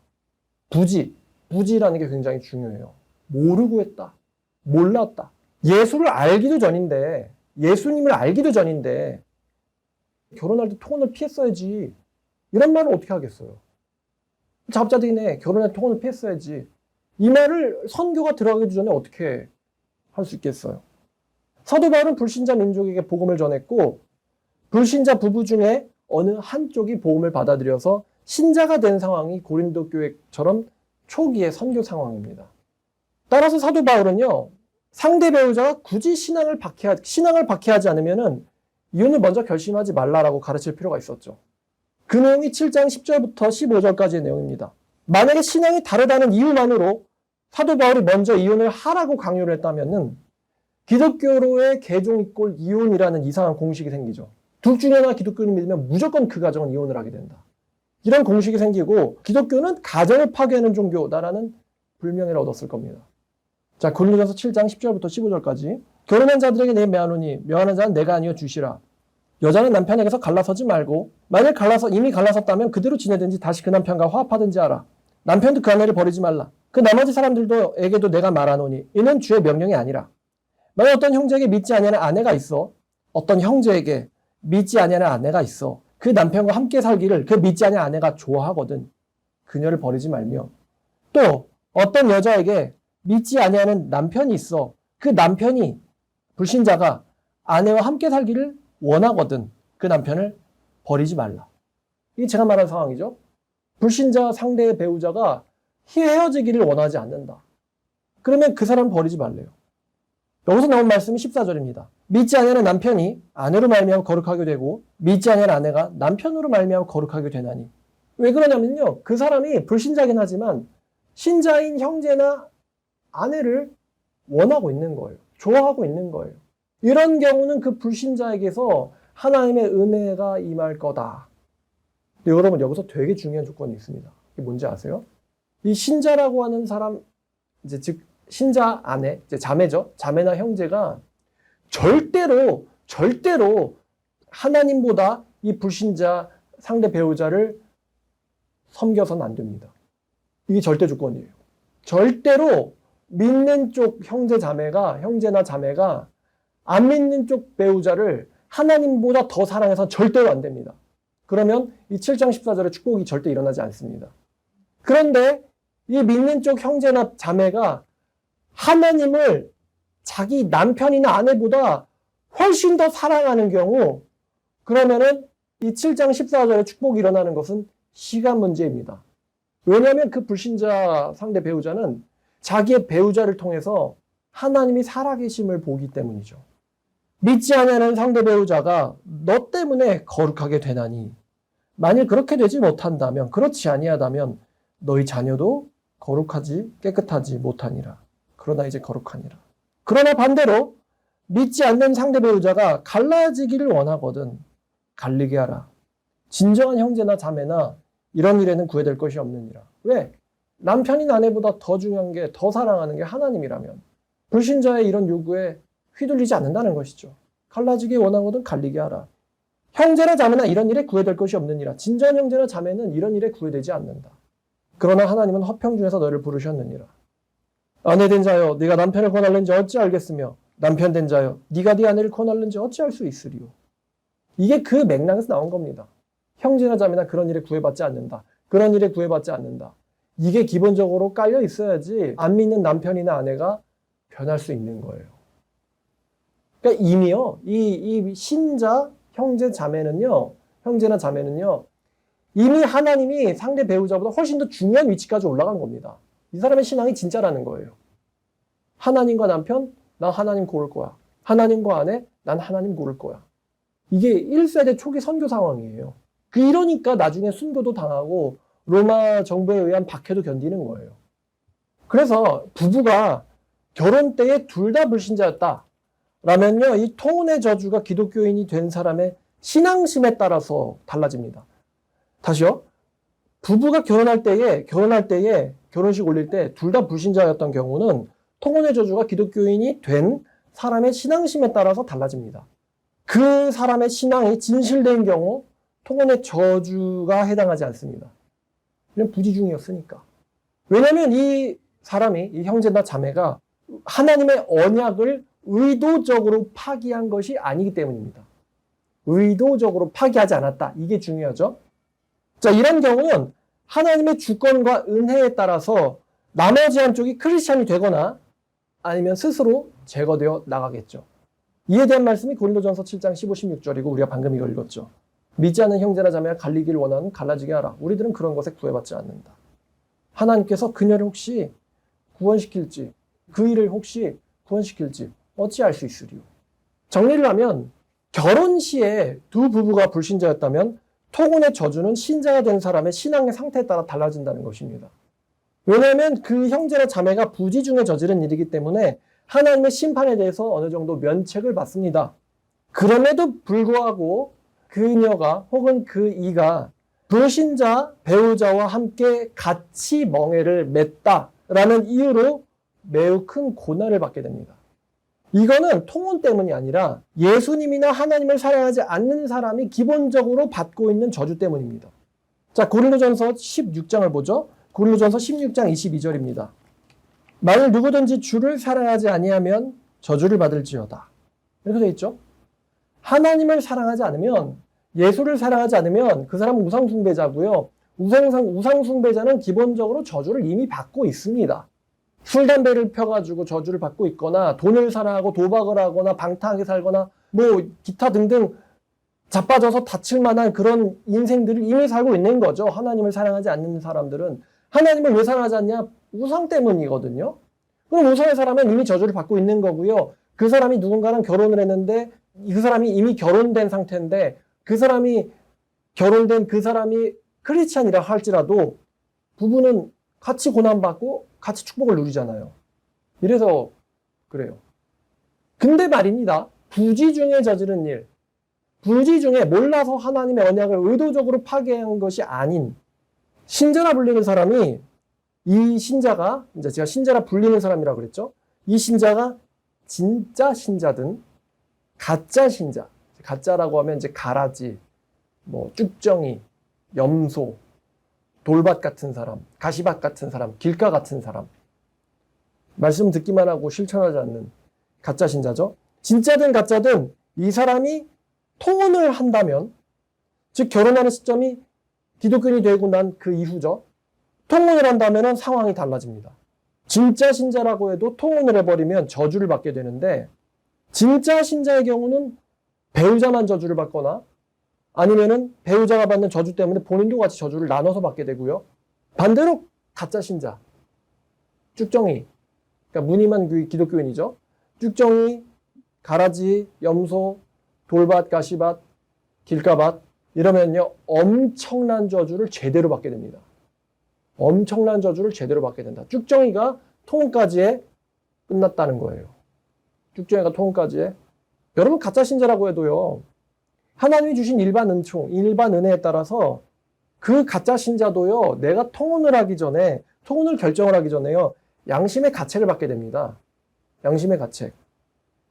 부지라는 게 굉장히 중요해요. 모르고 했다. 몰랐다. 예수님을 알기도 전인데 결혼할 때 통혼을 피했어야지. 이런 말을 어떻게 하겠어요? 자업자득이네. 결혼할 때 통혼을 피했어야지. 이 말을 선교가 들어가기 전에 어떻게 할 수 있겠어요? 사도 바울은 불신자 민족에게 복음을 전했고 불신자 부부 중에 어느 한쪽이 복음을 받아들여서 신자가 된 상황이 고린도 교회처럼 초기의 선교 상황입니다. 따라서 사도 바울은요, 상대 배우자가 굳이 신앙을 박해하지 않으면은 이혼을 먼저 결심하지 말라라고 가르칠 필요가 있었죠. 그 내용이 7장 10절부터 15절까지의 내용입니다. 만약에 신앙이 다르다는 이유만으로 사도 바울이 먼저 이혼을 하라고 강요를 했다면은 기독교로의 개종 이꼴 이혼이라는 이상한 공식이 생기죠. 둘 중에 하나 기독교를 믿으면 무조건 그 가정은 이혼을 하게 된다. 이런 공식이 생기고 기독교는 가정을 파괴하는 종교다라는 불명예를 얻었을 겁니다. 자, 고린도전서 7장 10절부터 15절까지. 결혼한 자들에게 내 명하노니 명하는 자는 내가 아니여 주시라. 여자는 남편에게서 갈라서지 말고 만일 이미 갈라섰다면 그대로 지내든지 다시 그 남편과 화합하든지 하라. 남편도 그 아내를 버리지 말라. 그 나머지 사람들에게도 내가 말하노니 이는 주의 명령이 아니라. 만약 어떤 형제에게 믿지 아니하는 아내가 있어 그 남편과 함께 살기를 그 믿지 아니하는 아내가 좋아하거든 그녀를 버리지 말며 또 어떤 여자에게 믿지 아니하는 남편이 있어. 그 남편이 불신자가 아내와 함께 살기를 원하거든 그 남편을 버리지 말라. 이게 제가 말한 상황이죠. 불신자 상대의 배우자가 헤어지기를 원하지 않는다. 그러면 그 사람 버리지 말래요. 여기서 나온 말씀이 14절입니다. 믿지 아니하는 남편이 아내로 말미암아 거룩하게 되고 믿지 아니하는 아내가 남편으로 말미암아 거룩하게 되나니. 왜 그러냐면요. 그 사람이 불신자긴 하지만 신자인 형제나 아내를 원하고 있는 거예요. 좋아하고 있는 거예요. 이런 경우는 그 불신자에게서 하나님의 은혜가 임할 거다. 여러분 여기서 되게 중요한 조건이 있습니다. 이게 뭔지 아세요? 이 신자라고 하는 사람, 이제 즉 신자 아내, 이제 자매죠. 자매나 형제가 절대로 하나님보다 이 불신자 상대 배우자를 섬겨서는 안 됩니다. 이게 절대 조건이에요. 절대로 믿는 쪽 형제나 자매가 안 믿는 쪽 배우자를 하나님보다 더 사랑해서 절대로 안 됩니다. 그러면 이 7장 14절의 축복이 절대 일어나지 않습니다. 그런데 이 믿는 쪽 형제나 자매가 하나님을 자기 남편이나 아내보다 훨씬 더 사랑하는 경우, 그러면은 이 7장 14절의 축복이 일어나는 것은 시간 문제입니다. 왜냐하면 그 불신자 상대 배우자는 자기의 배우자를 통해서 하나님이 살아계심을 보기 때문이죠. 믿지 않는 상대 배우자가 너 때문에 거룩하게 되나니 만일 그렇게 되지 못한다면, 그렇지 아니하다면 너희 자녀도 깨끗하지 못하니라. 그러나 이제 거룩하니라. 그러나 반대로 믿지 않는 상대 배우자가 갈라지기를 원하거든 갈리게 하라. 진정한 형제나 자매나 이런 일에는 구애될 것이 없느니라. 왜? 남편인 아내보다 더 중요한 게, 더 사랑하는 게 하나님이라면 불신자의 이런 요구에 휘둘리지 않는다는 것이죠. 갈라지기 원하거든 갈리게 하라. 형제나 자매나 이런 일에 구애될 것이 없느니라. 진정한 형제나 자매는 이런 일에 구애되지 않는다. 그러나 하나님은 화평 중에서 너를 부르셨느니라. 아내 된 자여 네가 남편을 권할는지 어찌 알겠으며 남편 된 자여 네가 네 아내를 권할는지 어찌 알 수 있으리요. 이게 그 맥락에서 나온 겁니다. 형제나 자매나 그런 일에 구애받지 않는다. 그런 일에 구애받지 않는다. 이게 기본적으로 깔려 있어야지 안 믿는 남편이나 아내가 변할 수 있는 거예요. 그러니까 이미요, 이 신자 형제나 자매는요, 이미 하나님이 상대 배우자보다 훨씬 더 중요한 위치까지 올라간 겁니다. 이 사람의 신앙이 진짜라는 거예요. 하나님과 남편, 난 하나님 고를 거야. 하나님과 아내, 난 하나님 고를 거야. 이게 1세대 초기 선교 상황이에요. 이러니까 나중에 순교도 당하고 로마 정부에 의한 박해도 견디는 거예요. 그래서 부부가 결혼 때에 둘 다 불신자였다 라면요, 이 통혼의 저주가 기독교인이 된 사람의 신앙심에 따라서 달라집니다. 다시요. 부부가 결혼할 때에 결혼식 올릴 때 둘 다 불신자였던 경우는 통혼의 저주가 기독교인이 된 사람의 신앙심에 따라서 달라집니다. 그 사람의 신앙이 진실된 경우 통혼의 저주가 해당하지 않습니다. 그냥 부지중이었으니까. 왜냐하면 이 사람이, 이 형제나 자매가 하나님의 언약을 의도적으로 파기한 것이 아니기 때문입니다. 의도적으로 파기하지 않았다. 이게 중요하죠. 자, 이런 경우는 하나님의 주권과 은혜에 따라서 나머지 한쪽이 크리스찬이 되거나 아니면 스스로 제거되어 나가겠죠. 이에 대한 말씀이 고린도전서 7장 15, 16절이고 우리가 방금 이걸 읽었죠. 믿지 않는 형제나 자매가 갈리기를 원하는 갈라지게 하라. 우리들은 그런 것에 구애받지 않는다. 하나님께서 그녀를 혹시 구원시킬지, 그 일을 혹시 구원시킬지 어찌 알 수 있으리요. 정리를 하면 결혼 시에 두 부부가 불신자였다면 통혼의 저주는 신자가 된 사람의 신앙의 상태에 따라 달라진다는 것입니다. 왜냐하면 그 형제나 자매가 부지 중에 저지른 일이기 때문에 하나님의 심판에 대해서 어느 정도 면책을 받습니다. 그럼에도 불구하고 그녀가 혹은 그 이가 불신자 배우자와 함께 같이 멍에를 맸다라는 이유로 매우 큰 고난을 받게 됩니다. 이거는 통혼 때문이 아니라 예수님이나 하나님을 사랑하지 않는 사람이 기본적으로 받고 있는 저주 때문입니다. 자, 고린도전서 16장을 보죠. 고린도전서 16장 22절입니다. 만일 누구든지 주를 사랑하지 아니하면 저주를 받을지어다. 이렇게 되어 있죠. 하나님을 사랑하지 않으면, 예수를 사랑하지 않으면 그 사람은 우상숭배자고요. 우상숭배자는 기본적으로 저주를 이미 받고 있습니다. 술, 담배를 펴가지고 저주를 받고 있거나 돈을 사랑하고 도박을 하거나 방탕하게 살거나 뭐 기타 등등 자빠져서 다칠 만한 그런 인생들을 이미 살고 있는 거죠. 하나님을 사랑하지 않는 사람들은. 하나님을 왜 사랑하지 않냐? 우상 때문이거든요. 그럼 우상의 사람은 이미 저주를 받고 있는 거고요. 그 사람이 누군가랑 결혼을 했는데 그 사람이 이미 결혼된 상태인데 그 사람이 결혼된 그 사람이 크리스찬이라 할지라도 부부는 같이 고난받고 같이 축복을 누리잖아요. 이래서 그래요. 근데 말입니다. 부지 중에 저지른 일, 부지 중에 몰라서 하나님의 언약을 의도적으로 파괴한 것이 아닌 신자라 불리는 사람이 이 신자가 이제 제가 신자라 불리는 사람이라고 그랬죠. 이 신자가 진짜 신자든 가짜 신자, 가짜라고 하면 이제 가라지, 뭐 쭉정이, 염소, 돌밭 같은 사람, 가시밭 같은 사람, 길가 같은 사람, 말씀 듣기만 하고 실천하지 않는 가짜 신자죠. 진짜든 가짜든 이 사람이 통혼을 한다면, 즉 결혼하는 시점이 기독교인이 되고 난 그 이후죠. 통혼을 한다면 상황이 달라집니다. 진짜 신자라고 해도 통혼을 해버리면 저주를 받게 되는데, 진짜 신자의 경우는 배우자만 저주를 받거나 아니면은 배우자가 받는 저주 때문에 본인도 같이 저주를 나눠서 받게 되고요. 반대로 가짜 신자, 쭉정이, 그러니까 무늬만 기독교인이죠. 쭉정이, 가라지, 염소, 돌밭, 가시밭, 길가밭 이러면요 엄청난 저주를 제대로 받게 됩니다. 엄청난 저주를 제대로 받게 된다. 쭉정이가 통혼까지에 끝났다는 거예요. 쭉정이가 통혼까지에. 여러분 가짜 신자라고 해도요. 하나님이 주신 일반 은총, 일반 은혜에 따라서 그 가짜 신자도요. 내가 통혼을 하기 전에, 통혼을 결정을 하기 전에요. 양심의 가책을 받게 됩니다. 양심의 가책.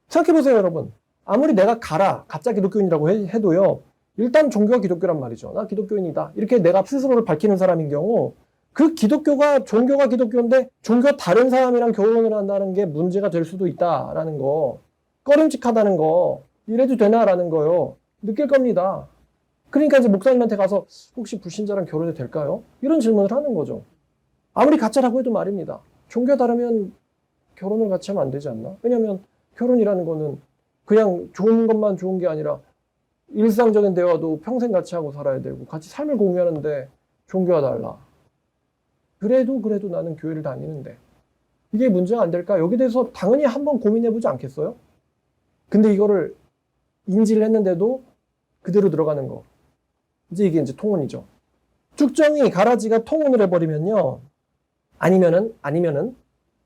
생각해보세요 여러분. 아무리 내가 가짜 기독교인이라고 해도요. 일단 종교가 기독교란 말이죠. 나 기독교인이다. 이렇게 내가 스스로를 밝히는 사람인 경우 그 기독교가 종교가 기독교인데 종교가 다른 사람이랑 결혼을 한다는 게 문제가 될 수도 있다라는 거. 꺼림칙하다는 거. 이래도 되나라는 거요. 느낄 겁니다. 그러니까 이제 목사님한테 가서 혹시 불신자랑 결혼해도 될까요? 이런 질문을 하는 거죠. 아무리 가짜라고 해도 말입니다. 종교가 다르면 결혼을 같이 하면 안 되지 않나? 왜냐하면 결혼이라는 거는 그냥 좋은 것만 좋은 게 아니라 일상적인 대화도 평생 같이 하고 살아야 되고 같이 삶을 공유하는데 종교가 달라. 그래도 나는 교회를 다니는데 이게 문제가 안 될까? 여기에 대해서 당연히 한번 고민해보지 않겠어요? 근데 이거를 인지를 했는데도 그대로 들어가는 거. 이게 이제 통혼이죠. 쭉정이 가라지가 통혼을 해버리면요. 아니면은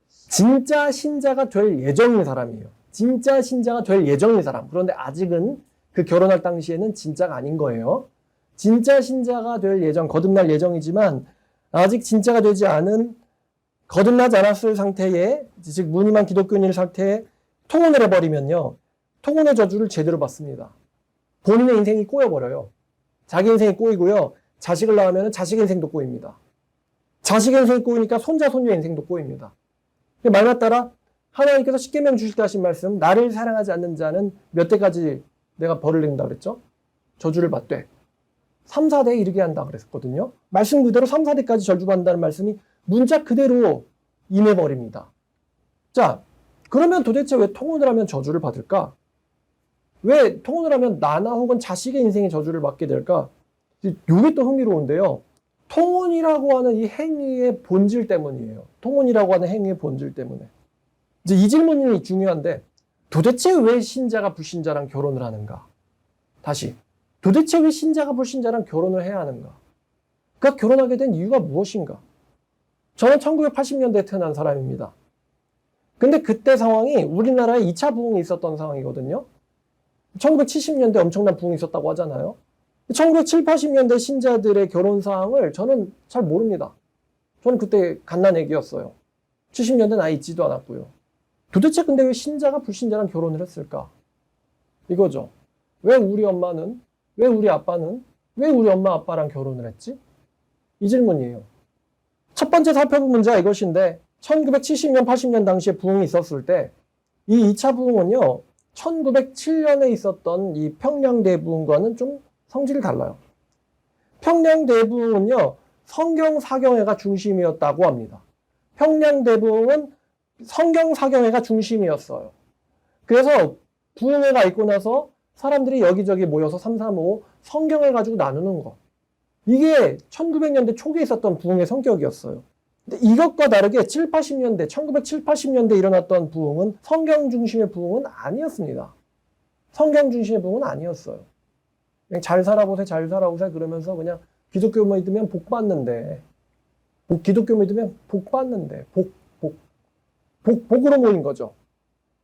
진짜 신자가 될 예정인 사람이에요. 진짜 신자가 될 예정인 사람. 그런데 아직은 그 결혼할 당시에는 진짜가 아닌 거예요. 진짜 신자가 될 예정, 거듭날 예정이지만 아직 진짜가 되지 않은 거듭나지 않았을 상태에 즉 무늬만 기독교인일 상태에 통혼을 해버리면요. 통혼의 저주를 제대로 받습니다. 본인의 인생이 꼬여버려요. 자기 인생이 꼬이고요. 자식을 낳으면 자식 인생도 꼬입니다. 자식 인생이 꼬이니까 손자, 손녀 인생도 꼬입니다. 말만 따라 하나님께서 십계명 주실 때 하신 말씀 나를 사랑하지 않는 자는 몇 대까지 내가 벌을 낸다 그랬죠? 저주를 받되 3, 4대에 이르게 한다 그랬거든요. 말씀 그대로 3, 4대까지 저주받는다는 말씀이 문자 그대로 임해버립니다. 자, 그러면 도대체 왜 통혼을 하면 저주를 받을까? 왜 통혼을 하면 나나 혹은 자식의 인생에 저주를 받게 될까? 이게 또 흥미로운데요. 통혼이라고 하는 이 행위의 본질 때문이에요. 통혼이라고 하는 행위의 본질 때문에. 이제 이 질문이 중요한데 도대체 왜 신자가 불신자랑 결혼을 하는가? 다시. 도대체 왜 신자가 불신자랑 결혼을 해야 하는가? 그가 결혼하게 된 이유가 무엇인가? 저는 1980년대에 태어난 사람입니다. 근데 그때 상황이 우리나라에 2차 부흥이 있었던 상황이거든요. 1970년대 엄청난 부흥이 있었다고 하잖아요. 1970, 80년대 신자들의 결혼 사항을 저는 잘 모릅니다. 저는 그때 갓난애기였어요. 70년대 나이 있지도 않았고요. 도대체 근데 왜 신자가 불신자랑 결혼을 했을까? 이거죠. 왜 우리 엄마는, 왜 우리 아빠는, 왜 우리 엄마 아빠랑 결혼을 했지? 이 질문이에요. 첫 번째 살펴볼 문제가 이것인데 1970년, 80년 당시에 부흥이 있었을 때 이 2차 부흥은요. 1907년에 있었던 이 평양대부흥과는 좀 성질이 달라요. 평양대부흥은요. 성경사경회가 중심이었다고 합니다. 평양대부흥은 성경 사경회가 중심이었어요. 그래서 부흥회가 있고 나서 사람들이 여기저기 모여서 335 성경을 가지고 나누는 것. 이게 1900년대 초기에 있었던 부흥의 성격이었어요. 근데 이것과 다르게 7, 80년대, 1970, 80년대 일어났던 부흥은 성경 중심의 부흥은 아니었습니다. 성경 중심의 부흥은 아니었어요. 그냥 잘 살아보세, 잘 살아보세 그러면서 그냥 기독교 믿으면 복 받는데, 기독교 믿으면 복 받는데, 복으로 모인 거죠.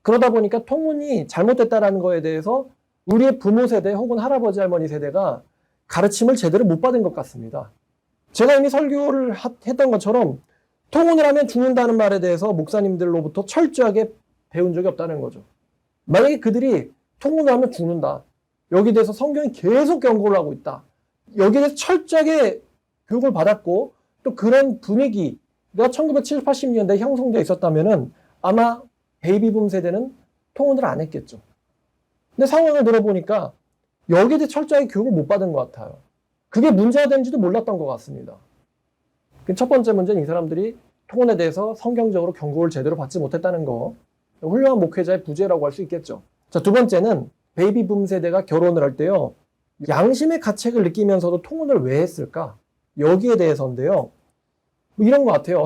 그러다 보니까 통운이 잘못됐다라는 거에 대해서 우리의 부모 세대 혹은 할아버지 할머니 세대가 가르침을 제대로 못 받은 것 같습니다. 제가 이미 설교를 했던 것처럼 통운을 하면 죽는다는 말에 대해서 목사님들로부터 철저하게 배운 적이 없다는 거죠. 만약에 그들이 통운을 하면 죽는다. 여기에 대해서 성경이 계속 경고를 하고 있다. 여기에 대해서 철저하게 교육을 받았고 또 그런 분위기가 1970, 80년대에 형성되어 있었다면 아마 베이비붐 세대는 통운을 안 했겠죠. 근데 상황을 들어보니까 여기에 대해 철저하게 교육을 못 받은 것 같아요. 그게 문제가 되는지도 몰랐던 것 같습니다. 첫 번째 문제는 이 사람들이 통운에 대해서 성경적으로 경고를 제대로 받지 못했다는 거. 훌륭한 목회자의 부재라고 할 수 있겠죠. 자, 두 번째는 베이비붐 세대가 결혼을 할 때요. 양심의 가책을 느끼면서도 통운을 왜 했을까? 여기에 대해서인데요. 뭐 이런 것 같아요.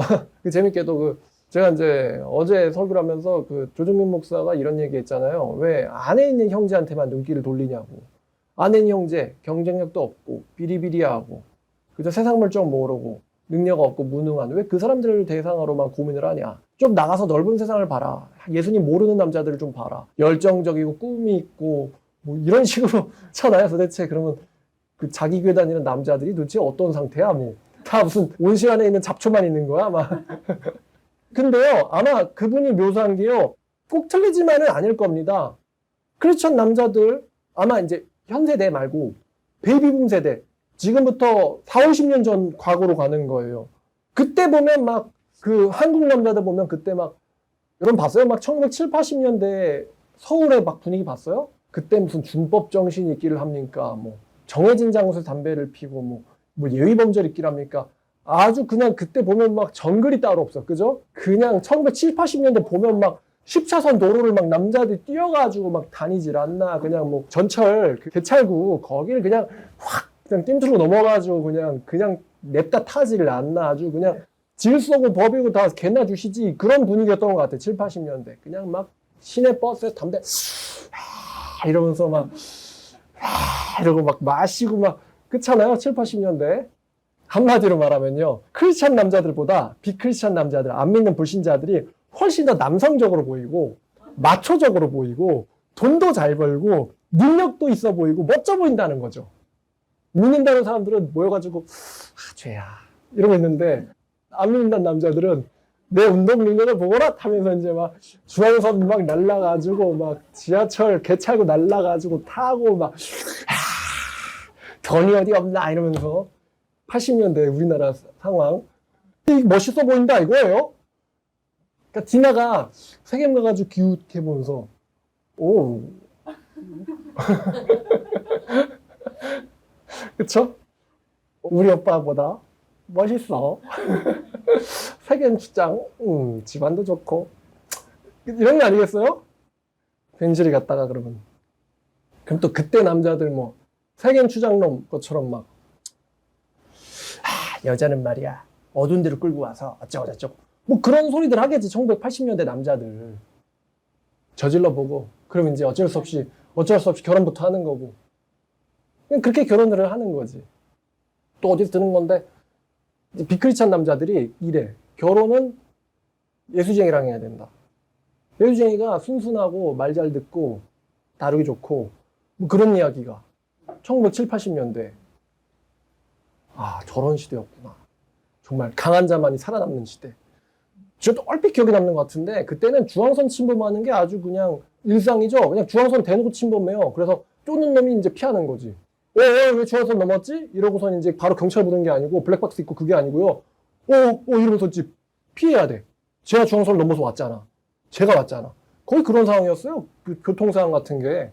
재밌게도 제가 이제 어제 설교를 하면서 조정민 목사가 이런 얘기 했잖아요. 왜 안에 있는 형제한테만 눈길을 돌리냐고. 안에 있는 형제, 경쟁력도 없고, 비리비리하고, 그저 세상 물정 모르고, 능력 없고, 무능한, 왜 그 사람들을 대상으로만 고민을 하냐. 좀 나가서 넓은 세상을 봐라. 예수님 모르는 남자들을 좀 봐라. 열정적이고, 꿈이 있고, 뭐 이런 식으로 잖아요. 도대체 그러면 자기 교회 다니는 남자들이 도대체 어떤 상태야? 뭐. 다 무슨 온실 안에 있는 잡초만 있는 거야? 막. 근데요, 아마 그분이 묘사한 게요, 꼭 틀리지만은 아닐 겁니다. 크리스천 남자들, 아마 이제 현 세대 말고, 베이비붐 세대, 지금부터 40, 50년 전 과거로 가는 거예요. 그때 보면 막, 한국 남자들 보면 그때 막, 여러분 봤어요? 막 1970, 80년대 서울의 막 분위기 봤어요? 그때 무슨 준법 정신이 있기를 합니까? 뭐, 정해진 장소에 담배를 피고, 뭐 예의범절 있기를 합니까? 아주 그냥 그때 보면 막 정글이 따로 없어. 그죠? 그냥 1970, 80년대 보면 막 10차선 도로를 막 남자들이 뛰어가지고 막 다니질 않나. 그냥 뭐 전철, 개찰구, 거기를 그냥 확, 그냥 띵틀고 넘어가지고 그냥 냅다 타지를 않나. 아주 그냥 질서고 법이고 다 개나 주시지. 그런 분위기였던 것 같아. 7, 80년대. 그냥 막 시내 버스에서 담배, 이러면서 막, 이러고 막 마시고 막, 그렇잖아요. 7, 80년대. 한마디로 말하면요. 크리스찬 남자들보다 비크리스찬 남자들, 안 믿는 불신자들이 훨씬 더 남성적으로 보이고, 마초적으로 보이고, 돈도 잘 벌고, 능력도 있어 보이고, 멋져 보인다는 거죠. 믿는다는 사람들은 모여가지고, 죄야. 이러고 있는데, 안 믿는다는 남자들은 내 운동 능력을 보거라 하면서 이제 막 중앙선 막 날라가지고, 막 지하철 개찰고 날라가지고 타고 막, 돈이 어디 없나 이러면서 80년대 우리나라 상황. 멋있어 보인다 이거예요. 그러니까 디나가 세겜 가가지고 기웃해보면서 오. 그쵸? 우리 오빠보다 멋있어. 세겜 출장, 집안도 좋고 이런 거 아니겠어요? 벤질이 갔다가 그러면 그럼 또 그때 남자들 뭐 세겜 추장놈 것처럼 막 여자는 말이야 어두운 데로 끌고 와서 어쩌고저쩌고 뭐 그런 소리들 하겠지. 1980년대 남자들 저질러 보고 그러면 이제 어쩔 수 없이 결혼부터 하는 거고 그냥 그렇게 결혼을 하는 거지. 또 어디서 드는 건데 비크리스찬 남자들이 이래. 결혼은 예수쟁이랑 해야 된다. 예수쟁이가 순순하고 말 잘 듣고 다루기 좋고 뭐 그런 이야기가 1970, 80년대. 아, 저런 시대였구나. 정말 강한 자만이 살아남는 시대. 저도 얼핏 기억에 남는 것 같은데 그때는 중앙선 침범하는 게 아주 그냥 일상이죠. 그냥 중앙선 대놓고 침범해요. 그래서 쫓는 놈이 이제 피하는 거지. 왜 중앙선 넘었지? 이러고선 이제 바로 경찰 부르는 게 아니고 블랙박스 있고 그게 아니고요. 이러면서 이제 피해야 돼. 제가 중앙선을 넘어서 왔잖아. 제가 왔잖아. 거의 그런 상황이었어요. 그 교통 상황 같은 게.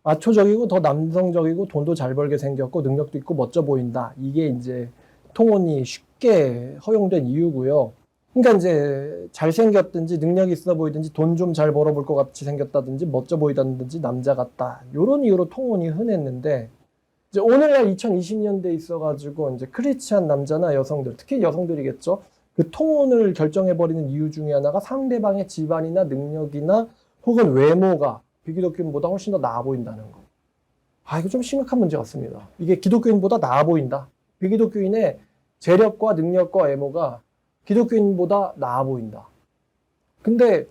마초적이고 더 남성적이고 돈도 잘 벌게 생겼고 능력도 있고 멋져 보인다. 이게 이제 통혼이 쉽게 허용된 이유고요. 그러니까 이제 잘생겼든지 능력이 있어 보이든지 돈 좀 잘 벌어볼 것 같이 생겼다든지 멋져 보이다든지 남자 같다. 이런 이유로 통혼이 흔했는데 이제 오늘날 2020년대에 있어가지고 이제 크리스찬 남자나 여성들, 특히 여성들이겠죠. 그 통혼을 결정해버리는 이유 중에 하나가 상대방의 집안이나 능력이나 혹은 외모가 비기독교인보다 훨씬 더 나아 보인다는 거. 아, 이거 좀 심각한 문제 같습니다. 이게 기독교인보다 나아 보인다. 비기독교인의 재력과 능력과 외모가 기독교인보다 나아 보인다. 근데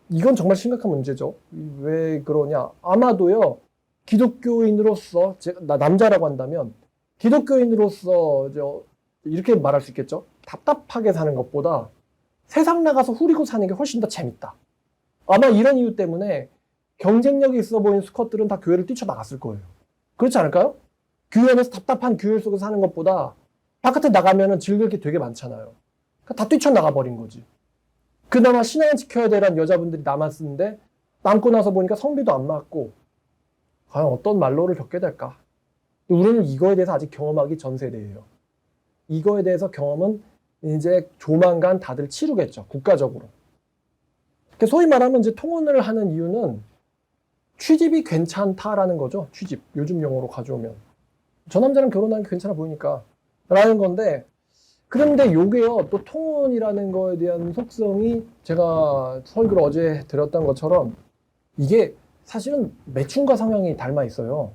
이건 정말 심각한 문제죠. 왜 그러냐? 아마도요, 기독교인으로서, 나 남자라고 한다면, 기독교인으로서, 이렇게 말할 수 있겠죠? 답답하게 사는 것보다 세상 나가서 후리고 사는 게 훨씬 더 재밌다. 아마 이런 이유 때문에 경쟁력이 있어 보이는 수컷들은 다 교회를 뛰쳐나갔을 거예요. 그렇지 않을까요? 교회 안에서 답답한 교회 속에서 사는 것보다 바깥에 나가면 즐길 게 되게 많잖아요. 다 뛰쳐나가 버린 거지. 그나마 신앙을 지켜야 되란 여자분들이 남았는데 남고 나서 보니까 성비도 안 맞고 과연 어떤 말로를 겪게 될까? 우리는 이거에 대해서 아직 경험하기 전 세대예요. 이거에 대해서 경험은 이제 조만간 다들 치르겠죠. 국가적으로. 소위 말하면 이제 통혼을 하는 이유는 취집이 괜찮다라는 거죠. 취집. 요즘 용어로 가져오면. 저 남자랑 결혼하는 게 괜찮아 보이니까. 라는 건데, 그런데 요게요, 또 통혼이라는 거에 대한 속성이 제가 설교를 어제 드렸던 것처럼 이게 사실은 매춘과 성향이 닮아 있어요.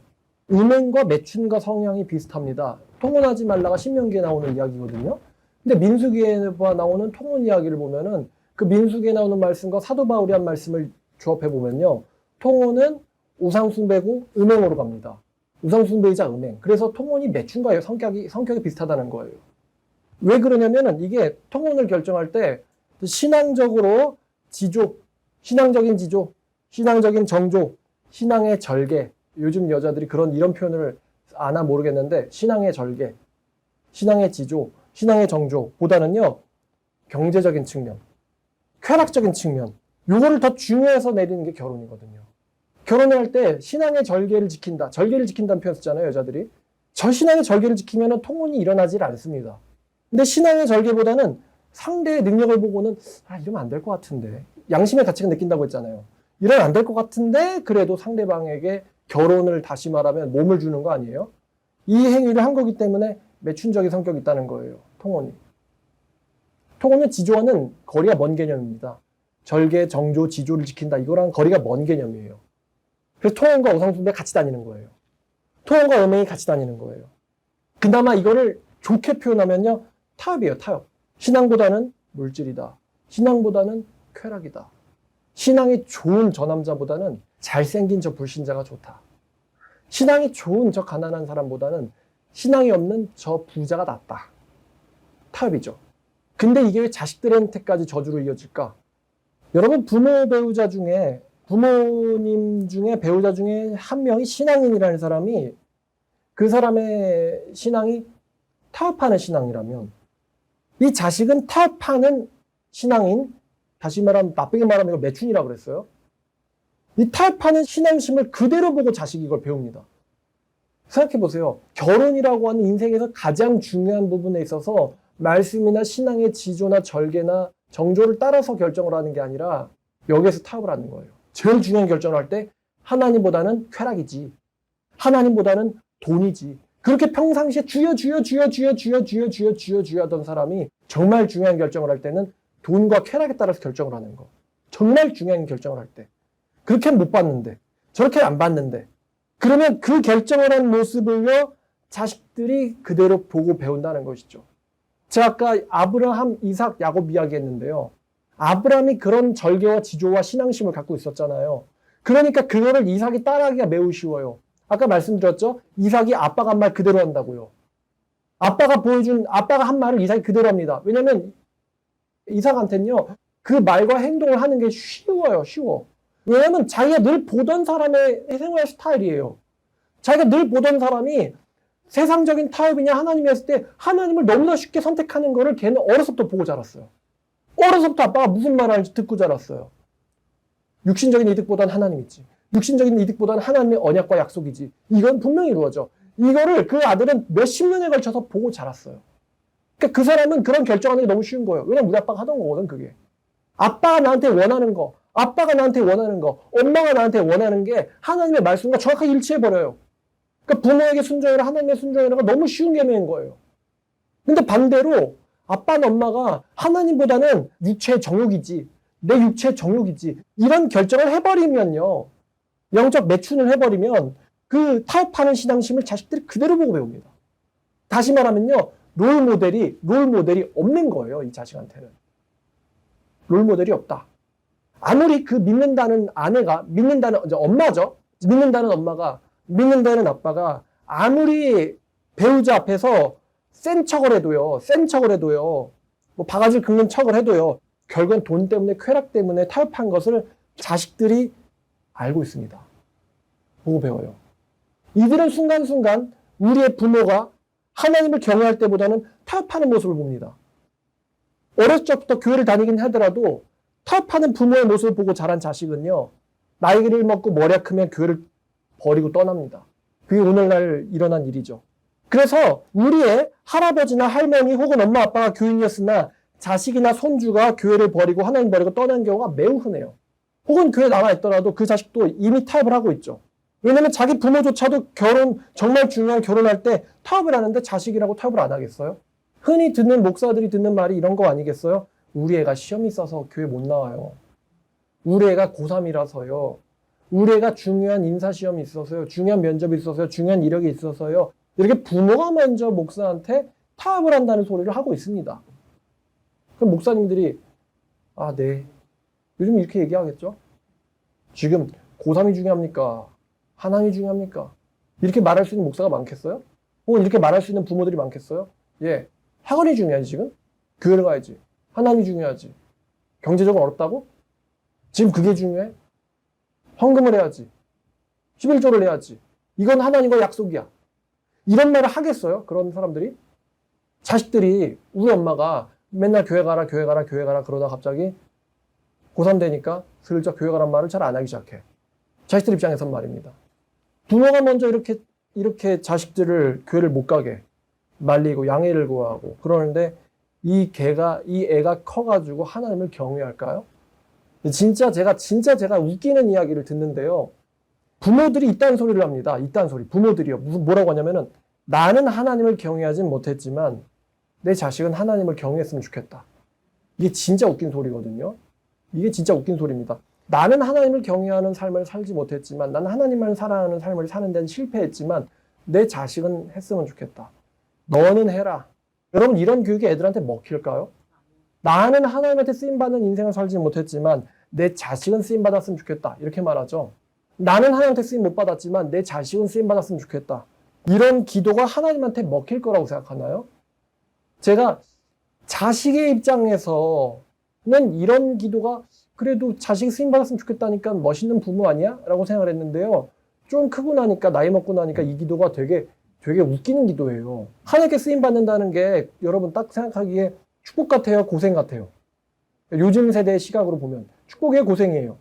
음행과 매춘과 성향이 비슷합니다. 통혼하지 말라가 신명기에 나오는 이야기거든요. 근데 민수기에 나오는 통혼 이야기를 보면은 그 민수기에 나오는 말씀과 사도 바울이 한 말씀을 조합해 보면요. 통혼은 우상숭배고 음행으로 갑니다. 우상숭배이자 음행. 그래서 통혼이 매춘과 성격이 비슷하다는 거예요. 왜 그러냐면은 이게 통혼을 결정할 때 신앙적으로 지조, 신앙적인 지조, 신앙적인 정조, 신앙의 절개. 요즘 여자들이 이런 표현을 아나 모르겠는데 신앙의 절개, 신앙의 지조, 신앙의 정조보다는요. 경제적인 측면, 쾌락적인 측면 요거를 더 중요해서 내리는 게 결혼이거든요. 결혼을 할 때 신앙의 절개를 지킨다. 절개를 지킨다는 표현 쓰잖아요. 여자들이. 저 신앙의 절개를 지키면 통혼이 일어나질 않습니다. 근데 신앙의 절개보다는 상대의 능력을 보고는 이러면 안 될 것 같은데. 양심의 가치가 느낀다고 했잖아요. 이러면 안 될 것 같은데 그래도 상대방에게 결혼을 다시 말하면 몸을 주는 거 아니에요? 이 행위를 한 거기 때문에 매춘적인 성격이 있다는 거예요. 통혼이. 통혼은 지조와는 거리가 먼 개념입니다. 절개, 정조, 지조를 지킨다. 이거랑 거리가 먼 개념이에요. 그래서 통혼과 우상숭배 같이 다니는 거예요. 통혼과 음행이 같이 다니는 거예요. 그나마 이거를 좋게 표현하면요. 타협이에요. 타협. 신앙보다는 물질이다. 신앙보다는 쾌락이다. 신앙이 좋은 저 남자보다는 잘생긴 저 불신자가 좋다. 신앙이 좋은 저 가난한 사람보다는 신앙이 없는 저 부자가 낫다. 타협이죠. 근데 이게 왜 자식들한테까지 저주로 이어질까? 여러분 부모님 중에 배우자 중에 한 명이 신앙인이라는 사람이 그 사람의 신앙이 타협하는 신앙이라면 이 자식은 타협하는 신앙인, 다시 말하면 나쁘게 말하면 이거 매춘이라고 그랬어요. 이 타협하는 신앙심을 그대로 보고 자식이 이걸 배웁니다. 생각해 보세요. 결혼이라고 하는 인생에서 가장 중요한 부분에 있어서 말씀이나 신앙의 지조나 절개나 정조를 따라서 결정을 하는 게 아니라 여기에서 타협을 하는 거예요. 제일 중요한 결정을 할 때 하나님보다는 쾌락이지. 하나님보다는 돈이지. 그렇게 평상시에 주여 하던 사람이 정말 중요한 결정을 할 때는 돈과 쾌락에 따라서 결정을 하는 거. 정말 중요한 결정을 할 때. 그렇게 못 봤는데, 저렇게 안 봤는데, 그러면 그 결정을 한 모습을요, 자식들이 그대로 보고 배운다는 것이죠. 제가 아까 아브라함, 이삭, 야곱 이야기했는데요. 아브라함이 그런 절개와 지조와 신앙심을 갖고 있었잖아요. 그러니까 그거를 이삭이 따라하기가 매우 쉬워요. 아까 말씀드렸죠? 이삭이 아빠가 한 말 그대로 한다고요. 아빠가 한 말을 이삭이 그대로 합니다. 왜냐면 이삭한테는요, 그 말과 행동을 하는 게 쉬워요, 쉬워. 왜냐면 자기가 늘 보던 사람의 생활 스타일이에요. 자기가 늘 보던 사람이 세상적인 타협이냐 하나님이 했을 때 하나님을 너무나 쉽게 선택하는 거를 걔는 어려서부터 보고 자랐어요. 어려서부터 아빠가 무슨 말 하는지 듣고 자랐어요. 육신적인 이득보다는 하나님이지. 육신적인 이득보다는 하나님의 언약과 약속이지. 이건 분명히 이루어져. 이거를 그 아들은 몇십 년에 걸쳐서 보고 자랐어요. 그러니까 그 사람은 그런 결정하는 게 너무 쉬운 거예요. 왜냐면 우리 아빠가 하던 거거든, 그게. 아빠가 나한테 원하는 거, 아빠가 나한테 원하는 거, 엄마가 나한테 원하는 게 하나님의 말씀과 정확하게 일치해버려요. 그러니까 부모에게 순종해라, 하나님의 순종해라가 너무 쉬운 계명인 거예요. 근데 반대로 아빠나 엄마가 하나님보다는 육체의 정욕이지, 내 육체의 정욕이지, 이런 결정을 해버리면요. 영적 매춘을 해버리면 그 타협하는 신앙심을 자식들이 그대로 보고 배웁니다. 다시 말하면요. 롤모델이 없는 거예요. 이 자식한테는. 롤모델이 없다. 아무리 그 믿는다는 아내가, 믿는다는 엄마죠. 믿는다는 엄마가, 믿는다는 아빠가 아무리 배우자 앞에서 센 척을 해도요. 뭐 바가지를 긁는 척을 해도요. 결국은 돈 때문에, 쾌락 때문에 타협한 것을 자식들이 알고 있습니다. 보고 배워요. 이들은 순간순간 우리의 부모가 하나님을 경외할 때보다는 타협하는 모습을 봅니다. 어렸을 적부터 교회를 다니긴 하더라도 타협하는 부모의 모습을 보고 자란 자식은요. 나이를 먹고 머리가 크면 교회를 버리고 떠납니다. 그게 오늘날 일어난 일이죠. 그래서 우리의 할아버지나 할머니 혹은 엄마 아빠가 교인이었으나 자식이나 손주가 교회를 버리고 하나님 버리고 떠난 경우가 매우 흔해요. 혹은 교회에 남아있더라도 그 자식도 이미 타협을 하고 있죠. 왜냐면 자기 부모조차도 정말 중요한 결혼할 때 타협을 하는데 자식이라고 타협을 안 하겠어요? 흔히 듣는 목사들이 듣는 말이 이런 거 아니겠어요? 우리 애가 시험이 있어서 교회 못 나와요. 우리 애가 고3이라서요. 우리 애가 중요한 인사시험이 있어서요. 중요한 면접이 있어서요. 중요한 이력이 있어서요. 이렇게 부모가 먼저 목사한테 타협을 한다는 소리를 하고 있습니다. 그럼 목사님들이 네. 요즘 이렇게 얘기하겠죠? 지금 고3이 중요합니까? 하나님이 중요합니까? 이렇게 말할 수 있는 목사가 많겠어요? 혹은 이렇게 말할 수 있는 부모들이 많겠어요? 예. 학원이 중요하지 지금? 교회를 가야지. 하나님이 중요하지. 경제적으로 어렵다고? 지금 그게 중요해? 헌금을 해야지. 11조를 해야지. 이건 하나님과 약속이야. 이런 말을 하겠어요? 그런 사람들이? 자식들이 우리 엄마가 맨날 교회 가라 그러다 갑자기 고3 되니까 슬쩍 교회 가란 말을 잘 안 하기 시작해. 자식들 입장에선 말입니다. 부모가 먼저 이렇게 자식들을 교회를 못 가게 말리고 양해를 구하고 그러는데 이 애가 커가지고 하나님을 경외할까요? 진짜 제가 웃기는 이야기를 듣는데요. 부모들이 이딴 소리를 합니다. 이딴 소리. 부모들이요. 뭐라고 하냐면은 나는 하나님을 경외하진 못했지만 내 자식은 하나님을 경외했으면 좋겠다. 이게 진짜 웃긴 소리거든요. 이게 진짜 웃긴 소리입니다. 나는 하나님을 경외하는 삶을 살지 못했지만 나는 하나님만 사랑하는 삶을 사는 데는 실패했지만 내 자식은 했으면 좋겠다. 너는 해라. 여러분 이런 교육이 애들한테 먹힐까요? 나는 하나님한테 쓰임받는 인생을 살지 못했지만 내 자식은 쓰임받았으면 좋겠다. 이렇게 말하죠. 나는 하나님한테 쓰임 못 받았지만 내 자식은 쓰임받았으면 좋겠다. 이런 기도가 하나님한테 먹힐 거라고 생각하나요? 제가 자식의 입장에서는 이런 기도가 그래도 자식이 쓰임받았으면 좋겠다니까 멋있는 부모 아니야? 라고 생각을 했는데요. 좀 크고 나니까 나이 먹고 나니까 이 기도가 되게 웃기는 기도예요. 하나님께 쓰임받는다는 게 여러분 딱 생각하기에 축복 같아요? 고생 같아요? 요즘 세대의 시각으로 보면 축복이에요? 고생이에요?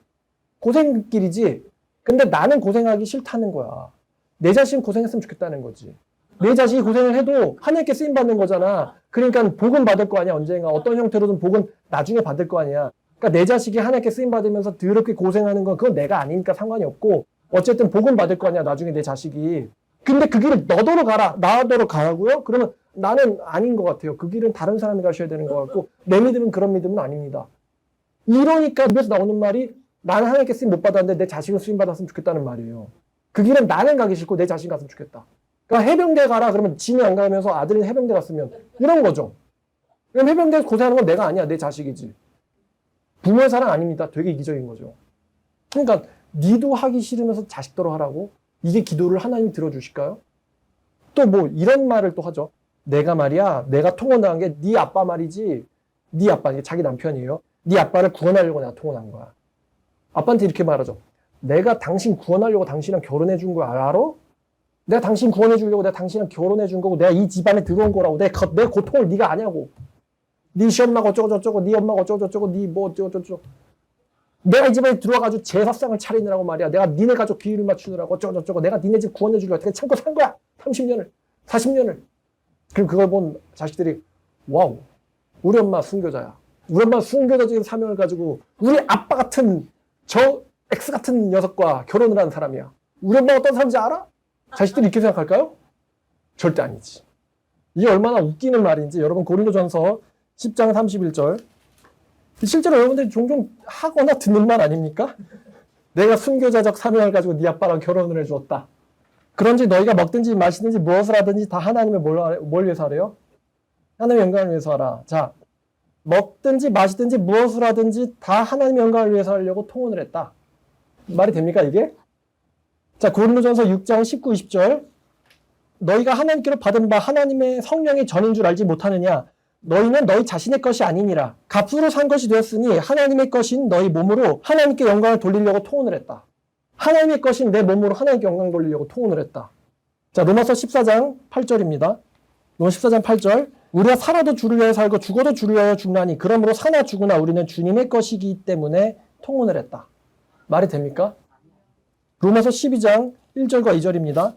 고생길이지. 근데 나는 고생하기 싫다는 거야. 내 자식은 고생했으면 좋겠다는 거지. 내 자식이 고생을 해도 하나님께 쓰임받는 거잖아. 그러니까 복은 받을 거 아니야. 언젠가 어떤 형태로든 복은 나중에 받을 거 아니야. 그러니까 내 자식이 하나님께 쓰임받으면서 더럽게 고생하는 건 그건 내가 아니니까 상관이 없고 어쨌든 복은 받을 거 아니야. 나중에 내 자식이. 근데 그 길을 너더러 가라. 나더러 가라고요? 그러면 나는 아닌 것 같아요. 그 길은 다른 사람이 가셔야 되는 것 같고 내 믿음은 그런 믿음은 아닙니다. 이러니까 입에서 나오는 말이 나는 하나님께 쓰임 못 받았는데 내 자식은 쓰임 받았으면 좋겠다는 말이에요. 그 길은 나는 가기 싫고 내 자식 갔으면 좋겠다. 그러니까 해병대 가라 그러면 진이 안 가면서 아들은 해병대 갔으면 이런 거죠. 그럼 해병대에서 고생하는 건 내가 아니야. 내 자식이지. 부모의 사랑 아닙니다. 되게 이기적인 거죠. 그러니까 니도 하기 싫으면서 자식대로 하라고? 이게 기도를 하나님이 들어주실까요? 또 뭐 이런 말을 또 하죠. 내가 말이야. 내가 통혼한 게 네 아빠 말이지. 네 아빠, 이게 자기 남편이에요. 네 아빠를 구원하려고 내가 통혼한 거야. 아빠한테 이렇게 말하죠. 내가 당신 구원하려고 당신이랑 결혼해 준 거 알아? 내가 당신 구원해 주려고 내가 당신이랑 결혼해 준 거고 내가 이 집안에 들어온 거라고 내 고통을 네가 아냐고. 네 시엄마가 어쩌고저쩌고 네 엄마가 어쩌고저쩌고 네 뭐 어쩌고저쩌고 내가 이 집에 들어와가지고 제사상을 차리느라고 말이야. 내가 니네 가족 비율을 맞추느라고 어쩌고저쩌고 내가 니네 집 구원해 주려고 어떻게 참고 산 거야. 30년을 40년을. 그럼 그걸 본 자식들이 와우. 우리 엄마 순교자야. 우리 엄마 순교자적인 사명을 가지고 우리 아빠 같은 저 X 같은 녀석과 결혼을 한 사람이야. 우리 엄마 어떤 사람인지 알아? 자식들이 이렇게 생각할까요? 절대 아니지. 이게 얼마나 웃기는 말인지 여러분 고린도전서 10장 31절 실제로 여러분들이 종종 하거나 듣는 말 아닙니까? 내가 순교자적 사명을 가지고 네 아빠랑 결혼을 해주었다. 그런지 너희가 먹든지 마시든지 무엇을 하든지 다 하나님의 뭘 위해서 하래요? 하나님의 영광을 위해서 하라. 자, 먹든지 마시든지 무엇을 하든지 다 하나님의 영광을 위해서 하려고 통혼을 했다. 말이 됩니까 이게? 자, 고린도전서 6장 19, 20절 너희가 하나님께로 받은 바 하나님의 성령의 전인 줄 알지 못하느냐? 너희는 너희 자신의 것이 아니니라. 값으로 산 것이 되었으니 하나님의 것인 너희 몸으로 하나님께 영광을 돌리려고 통혼을 했다. 하나님의 것인 내 몸으로 하나님께 영광 돌리려고 통혼을 했다. 자, 로마서 14장 8절입니다. 로마서 14장 8절 우리가 살아도 주를 위하여 살고 죽어도 주를 위하여 죽나니 그러므로 사나 죽으나 우리는 주님의 것이기 때문에 통혼을 했다. 말이 됩니까? 로마서 12장 1절과 2절입니다.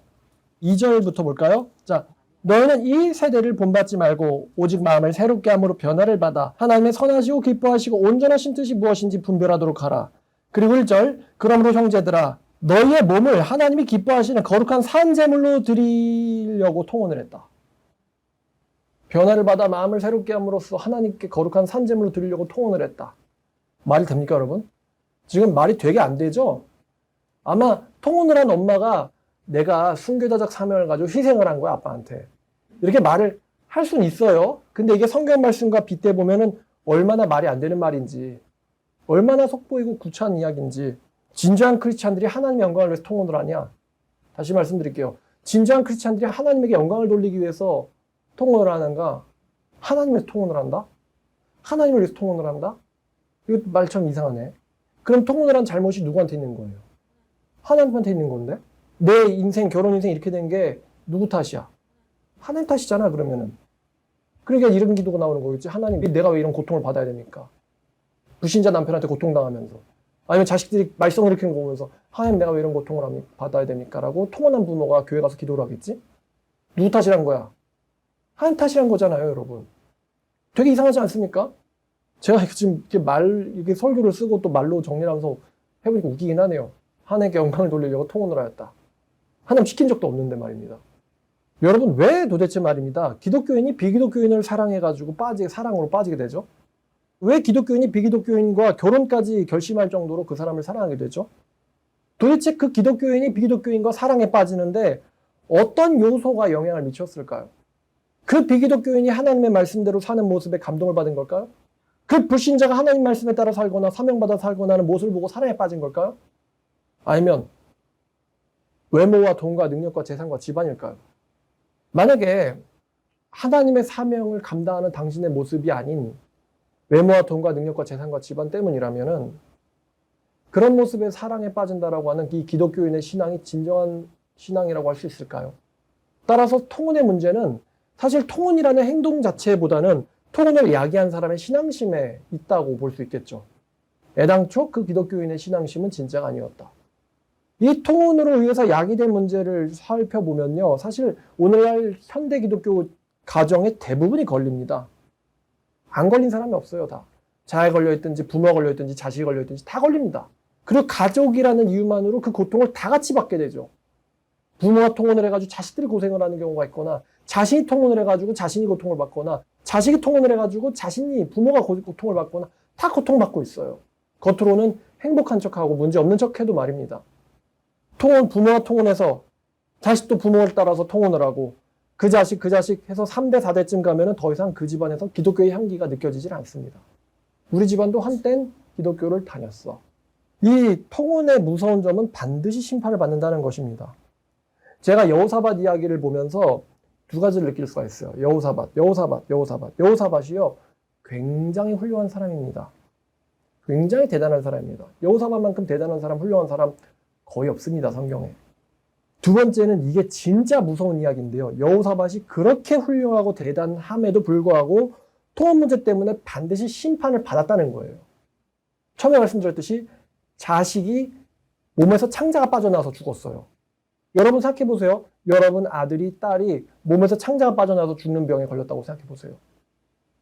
2절부터 볼까요? 자, 너희는 이 세대를 본받지 말고 오직 마음을 새롭게 함으로 변화를 받아 하나님의 선하시고 기뻐하시고 온전하신 뜻이 무엇인지 분별하도록 하라. 그리고 1절 그러므로 형제들아 너희의 몸을 하나님이 기뻐하시는 거룩한 산제물로 드리려고 통혼을 했다. 변화를 받아 마음을 새롭게 함으로써 하나님께 거룩한 산제물로 드리려고 통혼을 했다. 말이 됩니까 여러분? 지금 말이 되게 안 되죠? 아마 통혼을 한 엄마가 내가 순교자적 사명을 가지고 희생을 한 거야 아빠한테. 이렇게 말을 할 수는 있어요. 근데 이게 성경 말씀과 빗대 보면은 얼마나 말이 안 되는 말인지 얼마나 속보이고 구차한 이야기인지. 진정한 크리스찬들이 하나님의 영광을 위해서 통혼을 하냐? 다시 말씀드릴게요. 진정한 크리스찬들이 하나님에게 영광을 돌리기 위해서 통혼을 하는가? 하나님에서 통혼을 한다? 하나님을 위해서 통혼을 한다? 이거 말 참 이상하네. 그럼 통혼을 한 잘못이 누구한테 있는 거예요? 하나님한테 있는 건데? 내 인생, 결혼 인생 이렇게 된 게 누구 탓이야? 하나님 탓이잖아 그러면은. 그러니까 이런 기도가 나오는 거겠지. 하나님 내가 왜 이런 고통을 받아야 됩니까? 불신자 남편한테 고통당하면서 아니면 자식들이 말썽을 일으키는 거 보면서 하나님 내가 왜 이런 고통을 받아야 됩니까? 라고 통혼한 부모가 교회 가서 기도를 하겠지? 누구 탓이란 거야? 하나님 탓이란 거잖아요 여러분. 되게 이상하지 않습니까? 제가 지금 이렇게 설교를 쓰고 또 말로 정리를 하면서 해보니까 웃기긴 하네요. 하나님께 영광을 돌리려고 통혼을 하였다. 하나님 시킨 적도 없는데 말입니다. 여러분 왜 도대체 말입니다. 기독교인이 비기독교인을 사랑해가지고 사랑으로 빠지게 되죠? 왜 기독교인이 비기독교인과 결혼까지 결심할 정도로 그 사람을 사랑하게 되죠? 도대체 그 기독교인이 비기독교인과 사랑에 빠지는데 어떤 요소가 영향을 미쳤을까요? 그 비기독교인이 하나님의 말씀대로 사는 모습에 감동을 받은 걸까요? 그 불신자가 하나님 말씀에 따라 살거나 사명받아 살거나 하는 모습을 보고 사랑에 빠진 걸까요? 아니면 외모와 돈과 능력과 재산과 집안일까요? 만약에 하나님의 사명을 감당하는 당신의 모습이 아닌 외모와 돈과 능력과 재산과 집안 때문이라면은 그런 모습에 사랑에 빠진다라고 하는 이 기독교인의 신앙이 진정한 신앙이라고 할 수 있을까요? 따라서 통혼의 문제는 사실 통혼이라는 행동 자체보다는 통혼을 야기한 사람의 신앙심에 있다고 볼 수 있겠죠. 애당초 그 기독교인의 신앙심은 진짜가 아니었다. 이 통혼으로 의해서 야기된 문제를 살펴보면요. 사실 오늘날 현대 기독교 가정의 대부분이 걸립니다. 안 걸린 사람이 없어요, 다. 자에 걸려있든지 부모가 걸려있든지 자식이 걸려있든지 다 걸립니다. 그리고 가족이라는 이유만으로 그 고통을 다 같이 받게 되죠. 부모가 통혼을 해가지고 자식들이 고생을 하는 경우가 있거나 자신이 통혼을 해가지고 자신이 고통을 받거나 자식이 통혼을 해가지고 부모가 고통을 받거나 다 고통받고 있어요. 겉으로는 행복한 척하고 문제 없는 척해도 말입니다. 부모가 통혼해서 자식도 부모를 따라서 통혼을 하고 그 자식 해서 3대 4대쯤 가면은 더 이상 그 집안에서 기독교의 향기가 느껴지질 않습니다. 우리 집안도 한땐 기독교를 다녔어. 이 통혼의 무서운 점은 반드시 심판을 받는다는 것입니다. 제가 여호사밧 이야기를 보면서 두 가지를 느낄 수가 있어요. 여호사밧이요. 굉장히 훌륭한 사람입니다. 굉장히 대단한 사람입니다. 여호사밧만큼 대단한 사람, 훌륭한 사람 거의 없습니다, 성경에. 두 번째는 이게 진짜 무서운 이야기인데요. 여호사밧이 그렇게 훌륭하고 대단함에도 불구하고 통혼 문제 때문에 반드시 심판을 받았다는 거예요. 처음에 말씀드렸듯이 자식이 몸에서 창자가 빠져나와서 죽었어요. 여러분 생각해보세요. 여러분 아들이, 딸이 몸에서 창자가 빠져나와서 죽는 병에 걸렸다고 생각해보세요.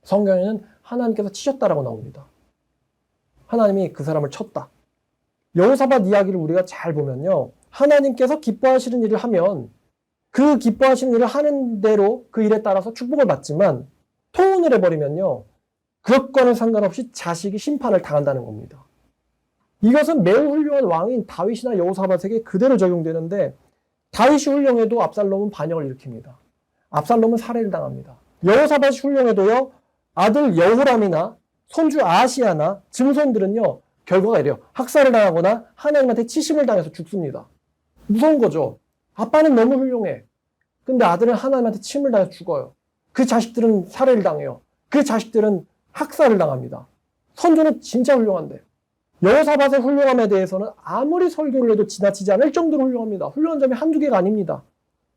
성경에는 하나님께서 치셨다라고 나옵니다. 하나님이 그 사람을 쳤다. 여호사밧 이야기를 우리가 잘 보면요. 하나님께서 기뻐하시는 일을 하면 그 기뻐하시는 일을 하는 대로 그 일에 따라서 축복을 받지만 토혼을 해버리면요. 그것과는 상관없이 자식이 심판을 당한다는 겁니다. 이것은 매우 훌륭한 왕인 다윗이나 여호사밧에게 그대로 적용되는데 다윗이 훌륭해도 압살롬은 반역을 일으킵니다. 압살롬은 살해를 당합니다. 여호사밧이 훌륭해도요. 아들 여호람이나 손주 아하시야나 증손들은요. 결과가 이래요. 학살을 당하거나 하나님한테 치심을 당해서 죽습니다. 무서운 거죠. 아빠는 너무 훌륭해. 근데 아들은 하나님한테 침을 당해서 죽어요. 그 자식들은 살해를 당해요. 그 자식들은 학살을 당합니다. 선조는 진짜 훌륭한데 여호사밧의 훌륭함에 대해서는 아무리 설교를 해도 지나치지 않을 정도로 훌륭합니다. 훌륭한 점이 한두 개가 아닙니다.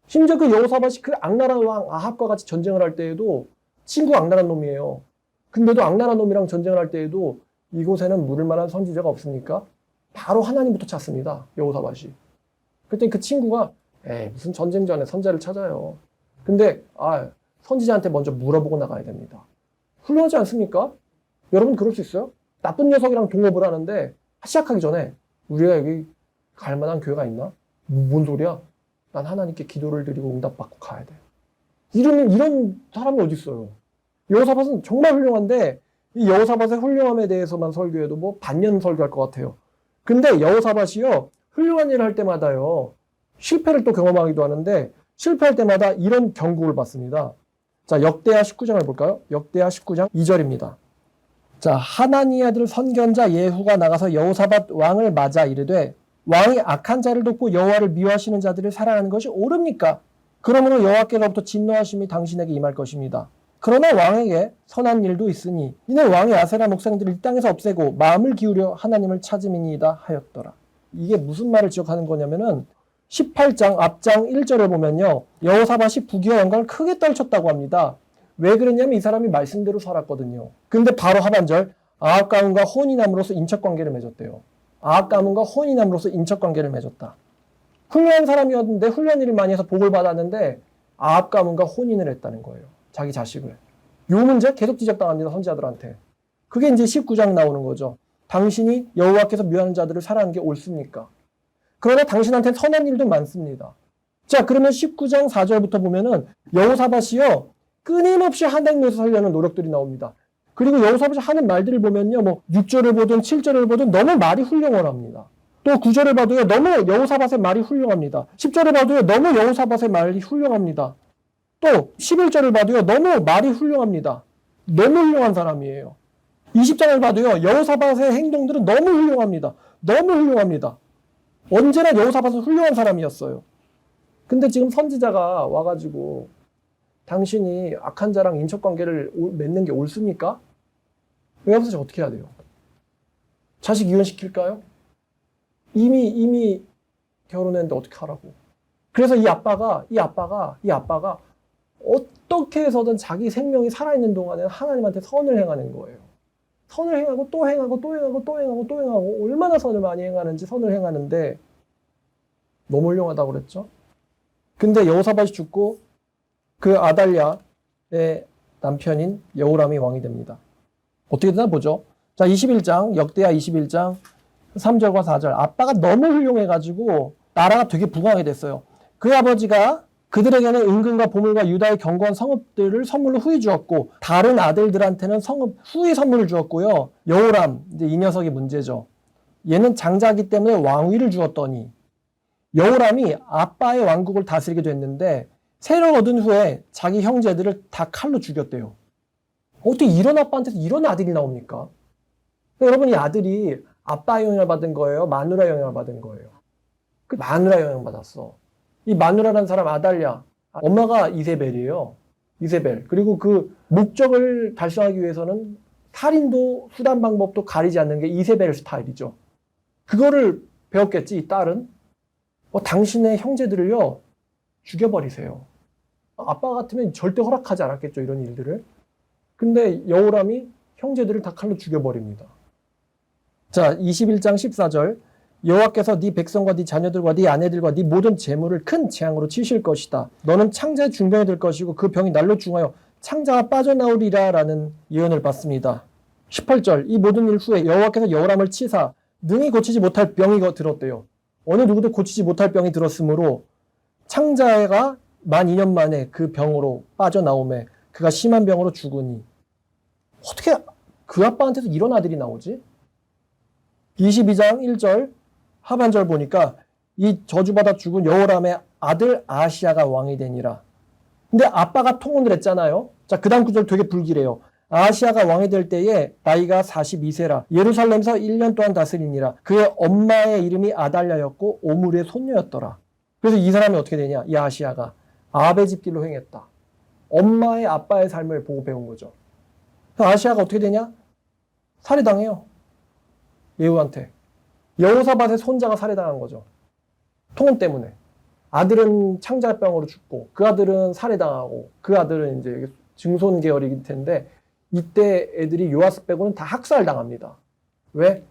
심지어 그 여호사밧이 그 악랄한 왕 아합과 같이 전쟁을 할 때에도 친구가 악랄한 놈이에요. 근데도 악랄한 놈이랑 전쟁을 할 때에도 이곳에는 물을 만한 선지자가 없습니까? 바로 하나님부터 찾습니다. 여호사밧이. 그랬더니 그 친구가 무슨 전쟁 전에 선자를 찾아요. 근데 선지자한테 먼저 물어보고 나가야 됩니다. 훌륭하지 않습니까? 여러분 그럴 수 있어요? 나쁜 녀석이랑 동업을 하는데 시작하기 전에 우리가 여기 갈 만한 교회가 있나? 뭔 소리야? 난 하나님께 기도를 드리고 응답받고 가야 돼. 이런 사람이 어디 있어요? 여호사밧은 정말 훌륭한데 이 여호사밧의 훌륭함에 대해서만 설교해도 뭐 반년 설교할 것 같아요. 근데 여호사밧이요 훌륭한 일을 할 때마다요 실패를 또 경험하기도 하는데 실패할 때마다 이런 경고를 받습니다. 자, 역대하 19장을 볼까요? 역대하 19장 2절입니다. 자, 하나니의 아들 선견자 예후가 나가서 여호사밧 왕을 맞아 이르되 왕이 악한 자를 돕고 여호와를 미워하시는 자들을 사랑하는 것이 옳습니까? 그러므로 여호와께로부터 진노하심이 당신에게 임할 것입니다. 그러나 왕에게 선한 일도 있으니 이는 왕이 아세라 목상들을 이 땅에서 없애고 마음을 기울여 하나님을 찾음이니이다 하였더라. 이게 무슨 말을 지적하는 거냐면은 18장 앞장 1절을 보면요. 여호사밧이 부귀와 영광을 크게 떨쳤다고 합니다. 왜 그랬냐면 이 사람이 말씀대로 살았거든요. 근데 바로 하반절 아합 가문과 혼인함으로써 인척관계를 맺었대요. 아합 가문과 혼인함으로써 인척관계를 맺었다. 훌륭한 사람이었는데 훌륭한 일을 많이 해서 복을 받았는데 아합 가문과 혼인을 했다는 거예요. 자기 자식을. 요 문제 계속 지적당합니다. 선지자들한테. 그게 이제 19장 나오는 거죠. 당신이 여호와께서 미워하는 자들을 사랑하는 게 옳습니까? 그러나 당신한테는 선한 일도 많습니다. 자, 그러면 19장 4절부터 보면은 여호사밧이요 끊임없이 하나님 위해서 살려는 노력들이 나옵니다. 그리고 여호사밧이 하는 말들을 보면요, 뭐 6절을 보든 7절을 보든 너무 말이 훌륭합니다. 또 9절을 봐도요, 너무 여호사밧의 말이 훌륭합니다. 10절을 봐도요, 너무 여호사밧의 말이 훌륭합니다. 또 11절을 봐도요, 너무 말이 훌륭합니다. 너무 훌륭한 사람이에요. 20장을 봐도요, 여호사밧의 행동들은 너무 훌륭합니다. 너무 훌륭합니다. 언제나 여호사밧은 훌륭한 사람이었어요. 근데 지금 선지자가 와가지고 당신이 악한 자랑 인척관계를 맺는 게 옳습니까? 여기서 어떻게 해야 돼요? 자식 이혼시킬까요? 이미 결혼했는데 어떻게 하라고? 그래서 이 아빠가 어떻게 해서든 자기 생명이 살아있는 동안에는 하나님한테 선을 행하는 거예요. 선을 행하고 또 행하고 또 행하고 또 행하고 또 행하고 얼마나 선을 많이 행하는지 선을 행하는데 너무 훌륭하다고 그랬죠. 근데 여호사밧이 죽고 그 아달랴의 남편인 여호람이 왕이 됩니다. 어떻게 되나 보죠. 자, 21장 역대하 21장 3절과 4절. 아빠가 너무 훌륭해가지고 나라가 되게 부강하게 됐어요. 그 아버지가 그들에게는 은금과 보물과 유다의 견고한 성읍들을 선물로 후히 주었고 다른 아들들한테는 성읍 후히 선물을 주었고요. 여호람, 이제 이 녀석이 문제죠. 얘는 장자이기 때문에 왕위를 주었더니 여호람이 아빠의 왕국을 다스리게 됐는데 세를 얻은 후에 자기 형제들을 다 칼로 죽였대요. 어떻게 이런 아빠한테서 이런 아들이 나옵니까? 여러분, 이 아들이 아빠의 영향을 받은 거예요? 마누라의 영향을 받은 거예요? 그 마누라의 영향을 받았어. 이 마누라라는 사람 아달랴, 엄마가 이세벨이에요. 이세벨. 그리고 그 목적을 달성하기 위해서는 살인도 수단 방법도 가리지 않는 게 이세벨 스타일이죠. 그거를 배웠겠지, 이 딸은. 당신의 형제들을요, 죽여버리세요. 아빠 같으면 절대 허락하지 않았겠죠, 이런 일들을. 근데 여호람이 형제들을 다 칼로 죽여버립니다. 자, 21장 14절. 여호와께서 네 백성과 네 자녀들과 네 아내들과 네 모든 재물을 큰 재앙으로 치실 것이다. 너는 창자의 중병이 될 것이고 그 병이 날로 중하여 창자가 빠져나오리라 라는 예언을 받습니다. 18절 이 모든 일 후에 여호와께서 여호람을 치사 능히 고치지 못할 병이 들었대요. 어느 누구도 고치지 못할 병이 들었으므로 창자가 만 2년 만에 그 병으로 빠져나오매 그가 심한 병으로 죽으니 어떻게 그 아빠한테서 이런 아들이 나오지? 22장 1절 하반절 보니까 이 저주받아 죽은 여호람의 아들 아하시야가 왕이 되니라. 근데 아빠가 통혼을 했잖아요. 자, 그 다음 구절 되게 불길해요. 아하시야가 왕이 될 때에 나이가 42세라 예루살렘에서 1년 동안 다스리니라. 그의 엄마의 이름이 아달랴였고 오므리의 손녀였더라. 그래서 이 사람이 어떻게 되냐? 이 아하시야가 아합의 집길로 행했다. 엄마의 아빠의 삶을 보고 배운 거죠. 아하시야가 어떻게 되냐? 살해당해요. 예후한테. 여호사밧의 손자가 살해당한 거죠. 통혼 때문에. 아들은 창자병으로 죽고 그 아들은 살해당하고 그 아들은 이제 증손 계열이기 텐데 이때 애들이 요아스 빼고는 다 학살당합니다. 왜?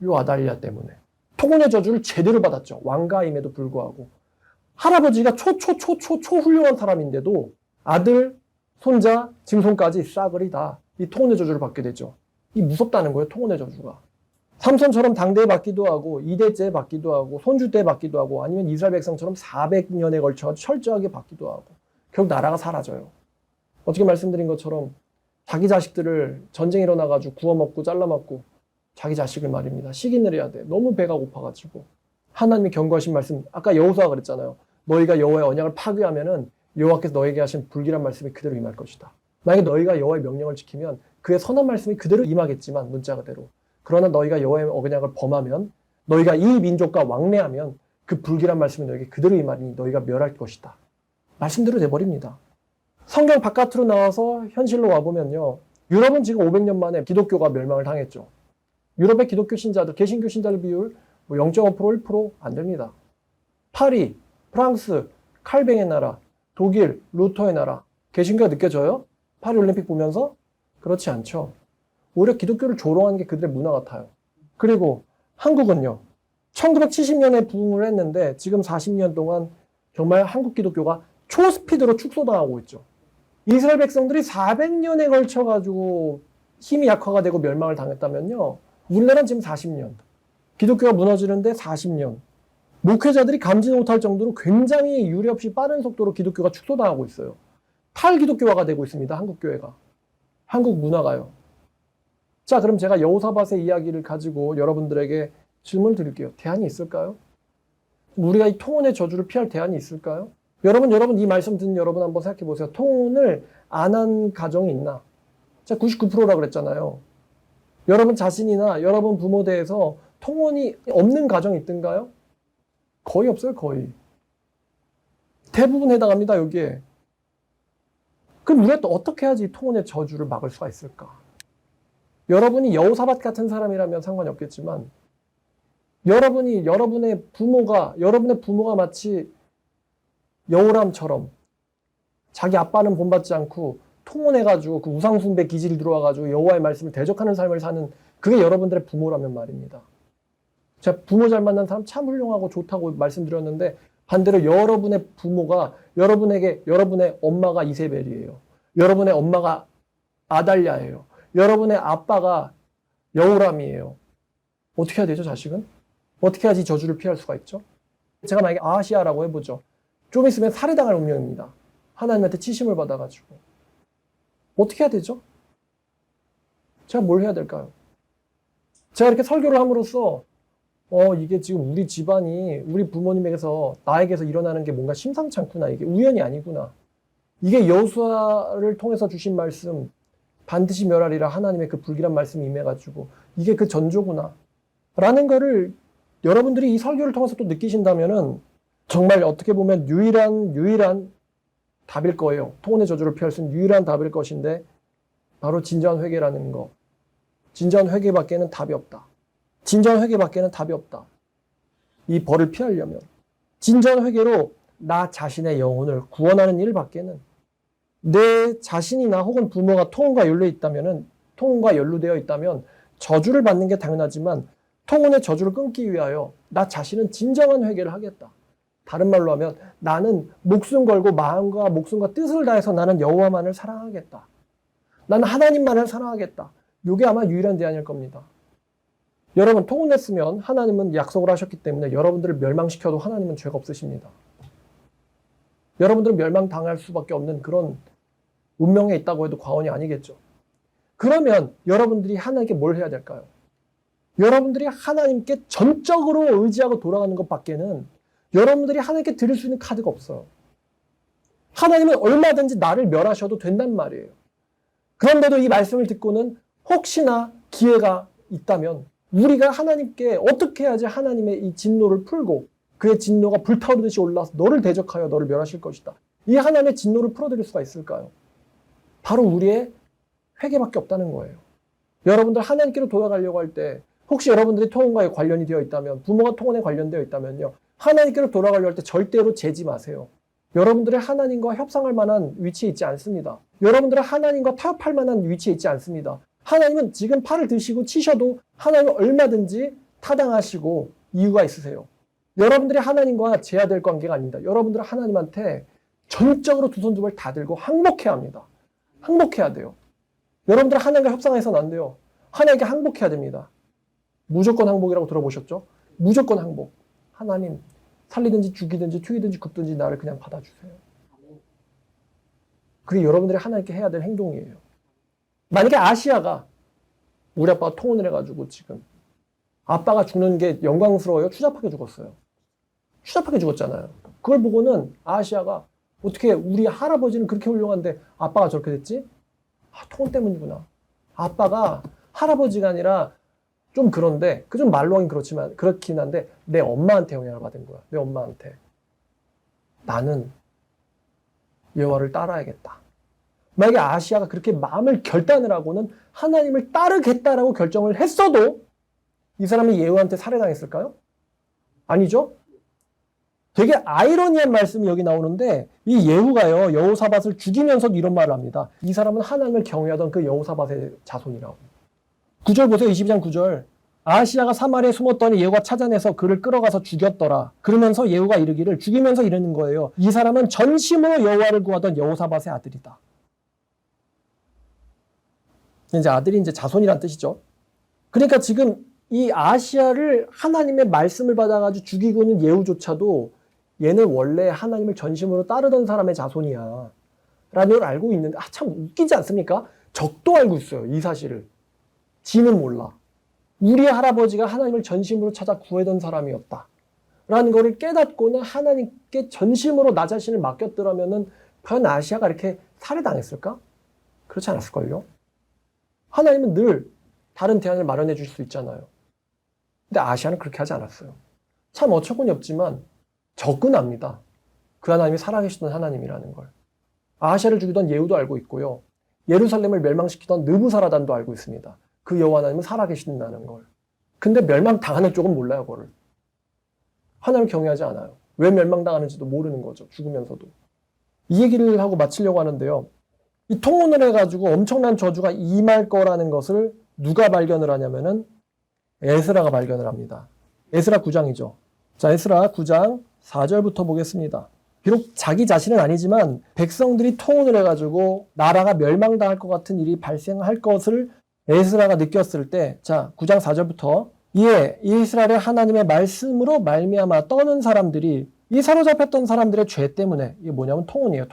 요 아달랴 때문에. 통혼의 저주를 제대로 받았죠. 왕가임에도 불구하고. 할아버지가 훌륭한 사람인데도 아들, 손자, 증손까지 싸그리 다 이 통혼의 저주를 받게 되죠. 이 무섭다는 거예요. 통혼의 저주가. 삼손처럼 당대에 받기도 하고 2대째 받기도 하고 손주 때 받기도 하고 아니면 이스라엘 백성처럼 400년에 걸쳐 철저하게 받기도 하고 결국 나라가 사라져요. 어떻게 말씀드린 것처럼 자기 자식들을 전쟁 일어나가지고 구워먹고 잘라먹고 자기 자식을 말입니다. 식인을 해야 돼. 너무 배가 고파가지고 하나님이 경고하신 말씀 아까 여호수아가 그랬잖아요. 너희가 여호와의 언약을 파괴하면은 여호와께서 너에게 하신 불길한 말씀이 그대로 임할 것이다. 만약에 너희가 여호와의 명령을 지키면 그의 선한 말씀이 그대로 임하겠지만 문자 그대로 그러나 너희가 여호와의 언약을 범하면 너희가 이 민족과 왕래하면 그 불길한 말씀이 너에게 그대로 임하니 너희가 멸할 것이다. 말씀대로 돼버립니다. 성경 바깥으로 나와서 현실로 와보면요. 유럽은 지금 500년 만에 기독교가 멸망을 당했죠. 유럽의 기독교 신자들, 개신교 신자들 비율 0.5%, 1% 안 됩니다. 파리, 프랑스, 칼뱅의 나라, 독일, 루터의 나라, 개신교가 느껴져요? 파리 올림픽 보면서? 그렇지 않죠. 오히려 기독교를 조롱하는 게 그들의 문화 같아요. 그리고 한국은요. 1970년에 부흥을 했는데 지금 40년 동안 정말 한국 기독교가 초스피드로 축소당하고 있죠. 이스라엘 백성들이 400년에 걸쳐가지고 힘이 약화가 되고 멸망을 당했다면요. 우리나라는 지금 40년. 기독교가 무너지는데 40년. 목회자들이 감지 못할 정도로 굉장히 유례없이 빠른 속도로 기독교가 축소당하고 있어요. 탈기독교화가 되고 있습니다. 한국교회가. 한국 문화가요. 자, 그럼 제가 여호사밧의 이야기를 가지고 여러분들에게 질문을 드릴게요. 대안이 있을까요? 우리가 이 통혼의 저주를 피할 대안이 있을까요? 여러분 이 말씀 듣는 여러분 한번 생각해 보세요. 통혼을 안 한 가정이 있나? 자, 99%라 그랬잖아요. 여러분 자신이나 여러분 부모대에서 통혼이 없는 가정이 있던가요? 거의 없어요, 거의. 대부분 해당합니다, 여기에. 그럼 우리가 또 어떻게 해야지 통혼의 저주를 막을 수가 있을까? 여러분이 여호사밧 같은 사람이라면 상관이 없겠지만 여러분의 부모가 마치 여호람처럼 자기 아빠는 본받지 않고 통혼해가지고 그 우상숭배 기질이 들어와가지고 여호와의 말씀을 대적하는 삶을 사는 그게 여러분들의 부모라면 말입니다. 제가 부모 잘 만난 사람 참 훌륭하고 좋다고 말씀드렸는데 반대로 여러분의 부모가 여러분의 엄마가 이세벨이에요. 여러분의 엄마가 아달랴예요. 여러분의 아빠가 여호람이에요. 어떻게 해야 되죠, 자식은? 어떻게 해야지 저주를 피할 수가 있죠? 제가 만약에 아하시야라고 해보죠. 좀 있으면 살해당할 운명입니다. 하나님한테 치심을 받아가지고. 어떻게 해야 되죠? 제가 뭘 해야 될까요? 제가 이렇게 설교를 함으로써 이게 지금 우리 집안이 우리 부모님에게서 나에게서 일어나는 게 뭔가 심상치 않구나. 이게 우연이 아니구나. 이게 여호수아를 통해서 주신 말씀 반드시 멸하리라 하나님의 그 불길한 말씀이 임해가지고 이게 그 전조구나 라는 거를 여러분들이 이 설교를 통해서 또 느끼신다면은 정말 어떻게 보면 유일한 답일 거예요. 통혼의 저주를 피할 수 있는 유일한 답일 것인데 바로 진정한 회개라는 거. 진정한 회개밖에는 답이 없다. 진정한 회개밖에는 답이 없다. 이 벌을 피하려면 진정한 회개로 나 자신의 영혼을 구원하는 일밖에는 내 자신이나 혹은 부모가 통혼과 연루되어 있다면 저주를 받는 게 당연하지만 통혼의 저주를 끊기 위하여 나 자신은 진정한 회개를 하겠다. 다른 말로 하면 나는 목숨 걸고 마음과 목숨과 뜻을 다해서 나는 여호와만을 사랑하겠다. 나는 하나님만을 사랑하겠다. 이게 아마 유일한 대안일 겁니다. 여러분 통혼했으면 하나님은 약속을 하셨기 때문에 여러분들을 멸망시켜도 하나님은 죄가 없으십니다. 여러분들은 멸망당할 수밖에 없는 그런 운명에 있다고 해도 과언이 아니겠죠. 그러면 여러분들이 하나님께 뭘 해야 될까요? 여러분들이 하나님께 전적으로 의지하고 돌아가는 것밖에는 여러분들이 하나님께 드릴 수 있는 카드가 없어요. 하나님은 얼마든지 나를 멸하셔도 된단 말이에요. 그런데도 이 말씀을 듣고는 혹시나 기회가 있다면 우리가 하나님께 어떻게 해야지 하나님의 이 진노를 풀고 그의 진노가 불타오르듯이 올라와서 너를 대적하여 너를 멸하실 것이다. 이 하나님의 진노를 풀어드릴 수가 있을까요? 바로 우리의 회개밖에 없다는 거예요. 여러분들 하나님께로 돌아가려고 할 때 혹시 여러분들이 통혼과에 관련이 되어 있다면 부모가 통혼에 관련되어 있다면요. 하나님께로 돌아가려고 할 때 절대로 재지 마세요. 여러분들의 하나님과 협상할 만한 위치에 있지 않습니다. 여러분들은 하나님과 타협할 만한 위치에 있지 않습니다. 하나님은 지금 팔을 드시고 치셔도 하나님은 얼마든지 타당하시고 이유가 있으세요. 여러분들이 하나님과 제야될 관계가 아닙니다. 여러분들은 하나님한테 전적으로 두 손 두 발 다 들고 항복해야 합니다. 항복해야 돼요. 여러분들은 하나님과 협상해서는 안 돼요. 하나님께 항복해야 됩니다. 무조건 항복이라고 들어보셨죠? 무조건 항복. 하나님 살리든지 죽이든지 튀기든지 굽든지 나를 그냥 받아주세요. 그게 여러분들이 하나님께 해야 될 행동이에요. 만약에 아시아가 우리 아빠가 통혼을 해가지고 지금 아빠가 죽는 게 영광스러워요? 추잡하게 죽었어요. 추잡하게 죽었잖아요. 그걸 보고는 아시아가 어떻게 우리 할아버지는 그렇게 훌륭한데 아빠가 저렇게 됐지? 아, 통혼 때문이구나. 아빠가 할아버지가 아니라 좀 그런데 그 좀 말로 하긴 그렇지만 그렇긴 한데 내 엄마한테 영향을 받은 거야. 내 엄마한테. 나는 여호와를 따라야겠다. 만약에 아시아가 그렇게 마음을 결단을 하고는 하나님을 따르겠다라고 결정을 했어도 이 사람이 예후한테 살해당했을까요? 아니죠? 되게 아이러니한 말씀이 여기 나오는데 이 예후가요 여호사밧을 죽이면서도 이런 말을 합니다. 이 사람은 하나님을 경외하던 그 여호사밧의 자손이라고. 9절 보세요. 22장 9절. 아하시야가 사마리아에 숨었더니 예후가 찾아내서 그를 끌어가서 죽였더라. 그러면서 예후가 이르기를 죽이면서 이르는 거예요. 이 사람은 전심으로 여호와를 구하던 여호사밧의 아들이다. 이제 아들이 이제 자손이란 뜻이죠. 그러니까 지금 이 아하시야를 하나님의 말씀을 받아가지고 죽이고 있는 예후조차도 얘는 원래 하나님을 전심으로 따르던 사람의 자손이야 라는 걸 알고 있는데 참 웃기지 않습니까? 적도 알고 있어요. 이 사실을. 지는 몰라. 우리 할아버지가 하나님을 전심으로 찾아 구하던 사람이었다 라는 것을 깨닫고는 하나님께 전심으로 나 자신을 맡겼더라면은 과연 아시아가 이렇게 살해당했을까? 그렇지 않았을걸요? 하나님은 늘 다른 대안을 마련해 줄 수 있잖아요. 근데 아시아는 그렇게 하지 않았어요. 참 어처구니 없지만 접근합니다. 그 하나님이 살아계시던 하나님이라는 걸. 아하시아를 죽이던 예후도 알고 있고요. 예루살렘을 멸망시키던 느부사라단도 알고 있습니다. 그 여호와 하나님은 살아계신다는 걸. 근데 멸망당하는 쪽은 몰라요, 그거를. 하나님을 경외하지 않아요. 왜 멸망당하는지도 모르는 거죠, 죽으면서도. 이 얘기를 하고 마치려고 하는데요. 이 통혼을 해가지고 엄청난 저주가 임할 거라는 것을 누가 발견을 하냐면은 에스라가 발견을 합니다. 에스라 9장이죠. 자, 에스라 9장 4절부터 보겠습니다. 비록 자기 자신은 아니지만 백성들이 통혼을 해가지고 나라가 멸망당할 것 같은 일이 발생할 것을 에스라가 느꼈을 때, 자, 9장 4절부터 이에 이스라엘의 하나님의 말씀으로 말미암아 떠는 사람들이 이 사로잡혔던 사람들의 죄 때문에 이게 뭐냐면 통혼이에요.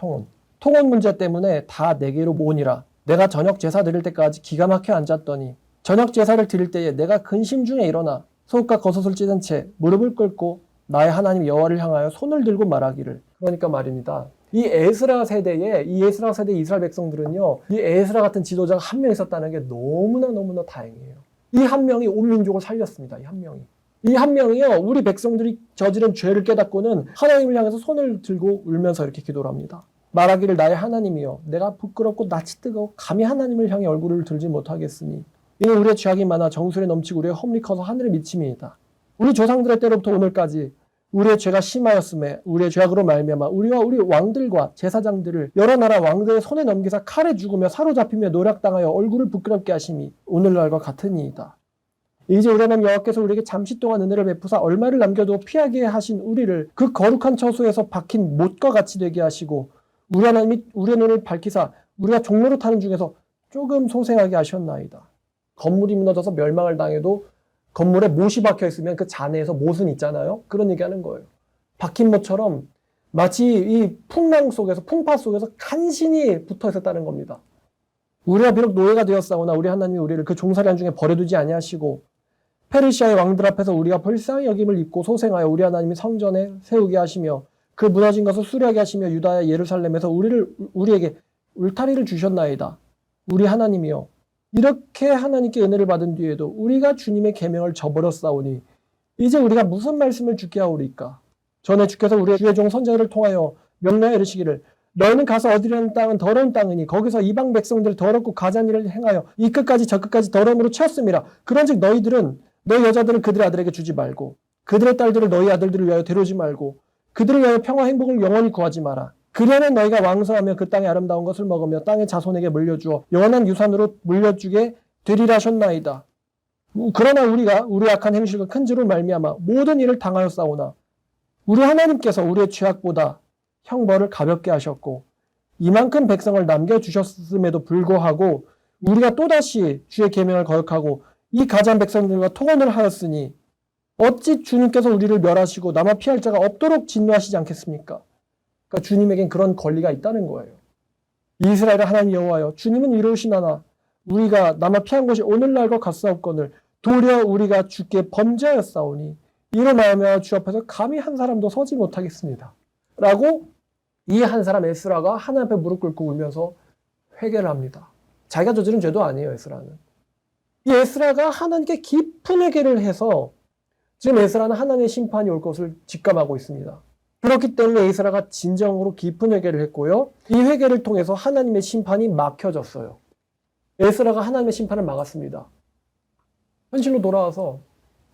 통혼 문제 때문에 다 내게로 모으니라. 내가 저녁 제사 드릴 때까지 기가 막혀 앉았더니 저녁 제사를 드릴 때에 내가 근심 중에 일어나 속과 겉옷을 찢은 채 무릎을 꿇고 나의 하나님 여호와를 향하여 손을 들고 말하기를. 그러니까 말입니다. 이 에스라 세대에 이스라엘 백성들은요, 이 에스라 같은 지도자가 한 명 있었다는 게 너무나 다행이에요. 이 한 명이 온 민족을 살렸습니다. 이 한 명이. 이 한 명이요, 우리 백성들이 저지른 죄를 깨닫고는 하나님을 향해서 손을 들고 울면서 이렇게 기도를 합니다. 말하기를 나의 하나님이여, 내가 부끄럽고 낯이 뜨거워 감히 하나님을 향해 얼굴을 들지 못하겠으니 이는 우리의 죄악이 많아 정술에 넘치고 우리의 험리 커서 하늘에 미침이이다. 우리 조상들의 때로부터 오늘까지 우리의 죄가 심하였음에 우리의 죄악으로 말미암아 우리와 우리 왕들과 제사장들을 여러 나라 왕들의 손에 넘기사 칼에 죽으며 사로잡히며 노략당하여 얼굴을 부끄럽게 하심이 오늘날과 같으니이다. 이제 우리 하나님 여호와께서 우리에게 잠시 동안 은혜를 베푸사 얼마를 남겨도 피하게 하신 우리를 그 거룩한 처소에서 박힌 못과 같이 되게 하시고 우리 하나님이 우리의 눈을 밝히사 우리가 종로를 타는 중에서 조금 소생하게 하셨나이다. 건물이 무너져서 멸망을 당해도 건물에 못이 박혀 있으면 그 잔해에서 못은 있잖아요. 그런 얘기하는 거예요. 박힌 못처럼 마치 이 풍랑 속에서 풍파 속에서 간신히 붙어 있었다는 겁니다. 우리가 비록 노예가 되었사오나 우리 하나님이 우리를 그 종살이한 중에 버려두지 아니하시고 페르시아의 왕들 앞에서 우리가 불쌍히 여김을 입고 소생하여 우리 하나님이 성전에 세우게 하시며 그 무너진 것을 수리하게 하시며 유다의 예루살렘에서 우리에게 울타리를 주셨나이다. 우리 하나님이여 이렇게 하나님께 은혜를 받은 뒤에도 우리가 주님의 계명을 저버렸사오니 이제 우리가 무슨 말씀을 주게 하오리까? 전에 주께서 우리의 주의 종 선지자를 통하여 명령하여 이르시기를 너희는 가서 얻으려는 땅은 더러운 땅이니 거기서 이방 백성들을 더럽고 가잔 일을 행하여 이 끝까지 저 끝까지 더러움으로 채웠음이라. 그런즉 너희 여자들은 그들의 아들에게 주지 말고 그들의 딸들을 너희 아들들을 위하여 데려오지 말고 그들을 위하여 평화 행복을 영원히 구하지 마라. 그러면 너희가 왕성하며 그 땅의 아름다운 것을 먹으며 땅의 자손에게 물려주어 영원한 유산으로 물려주게 되리라 하셨나이다. 그러나 우리가 우리 악한 행실과 큰 죄로 말미암아 모든 일을 당하였사오나 우리 하나님께서 우리의 죄악보다 형벌을 가볍게 하셨고 이만큼 백성을 남겨주셨음에도 불구하고 우리가 또다시 주의 계명을 거역하고 이 가장 백성들과 통혼을 하였으니 어찌 주님께서 우리를 멸하시고 남아 피할 자가 없도록 진노하시지 않겠습니까? 그러니까 주님에겐 그런 권리가 있다는 거예요. 이스라엘의 하나님 여호와여 주님은 이루시나나 우리가 남아 피한 것이 오늘날과 같사옵거늘 도리어 우리가 주께 범죄하였사오니 이로 말하며 주 앞에서 감히 한 사람도 서지 못하겠습니다. 라고 이 한 사람 에스라가 하나님 앞에 무릎 꿇고 울면서 회개를 합니다. 자기가 저지른 죄도 아니에요, 에스라는. 이 에스라가 하나님께 깊은 회개를 해서 지금 에스라는 하나님의 심판이 올 것을 직감하고 있습니다. 그렇기 때문에 에스라가 진정으로 깊은 회개를 했고요. 이 회개를 통해서 하나님의 심판이 막혀졌어요. 에스라가 하나님의 심판을 막았습니다. 현실로 돌아와서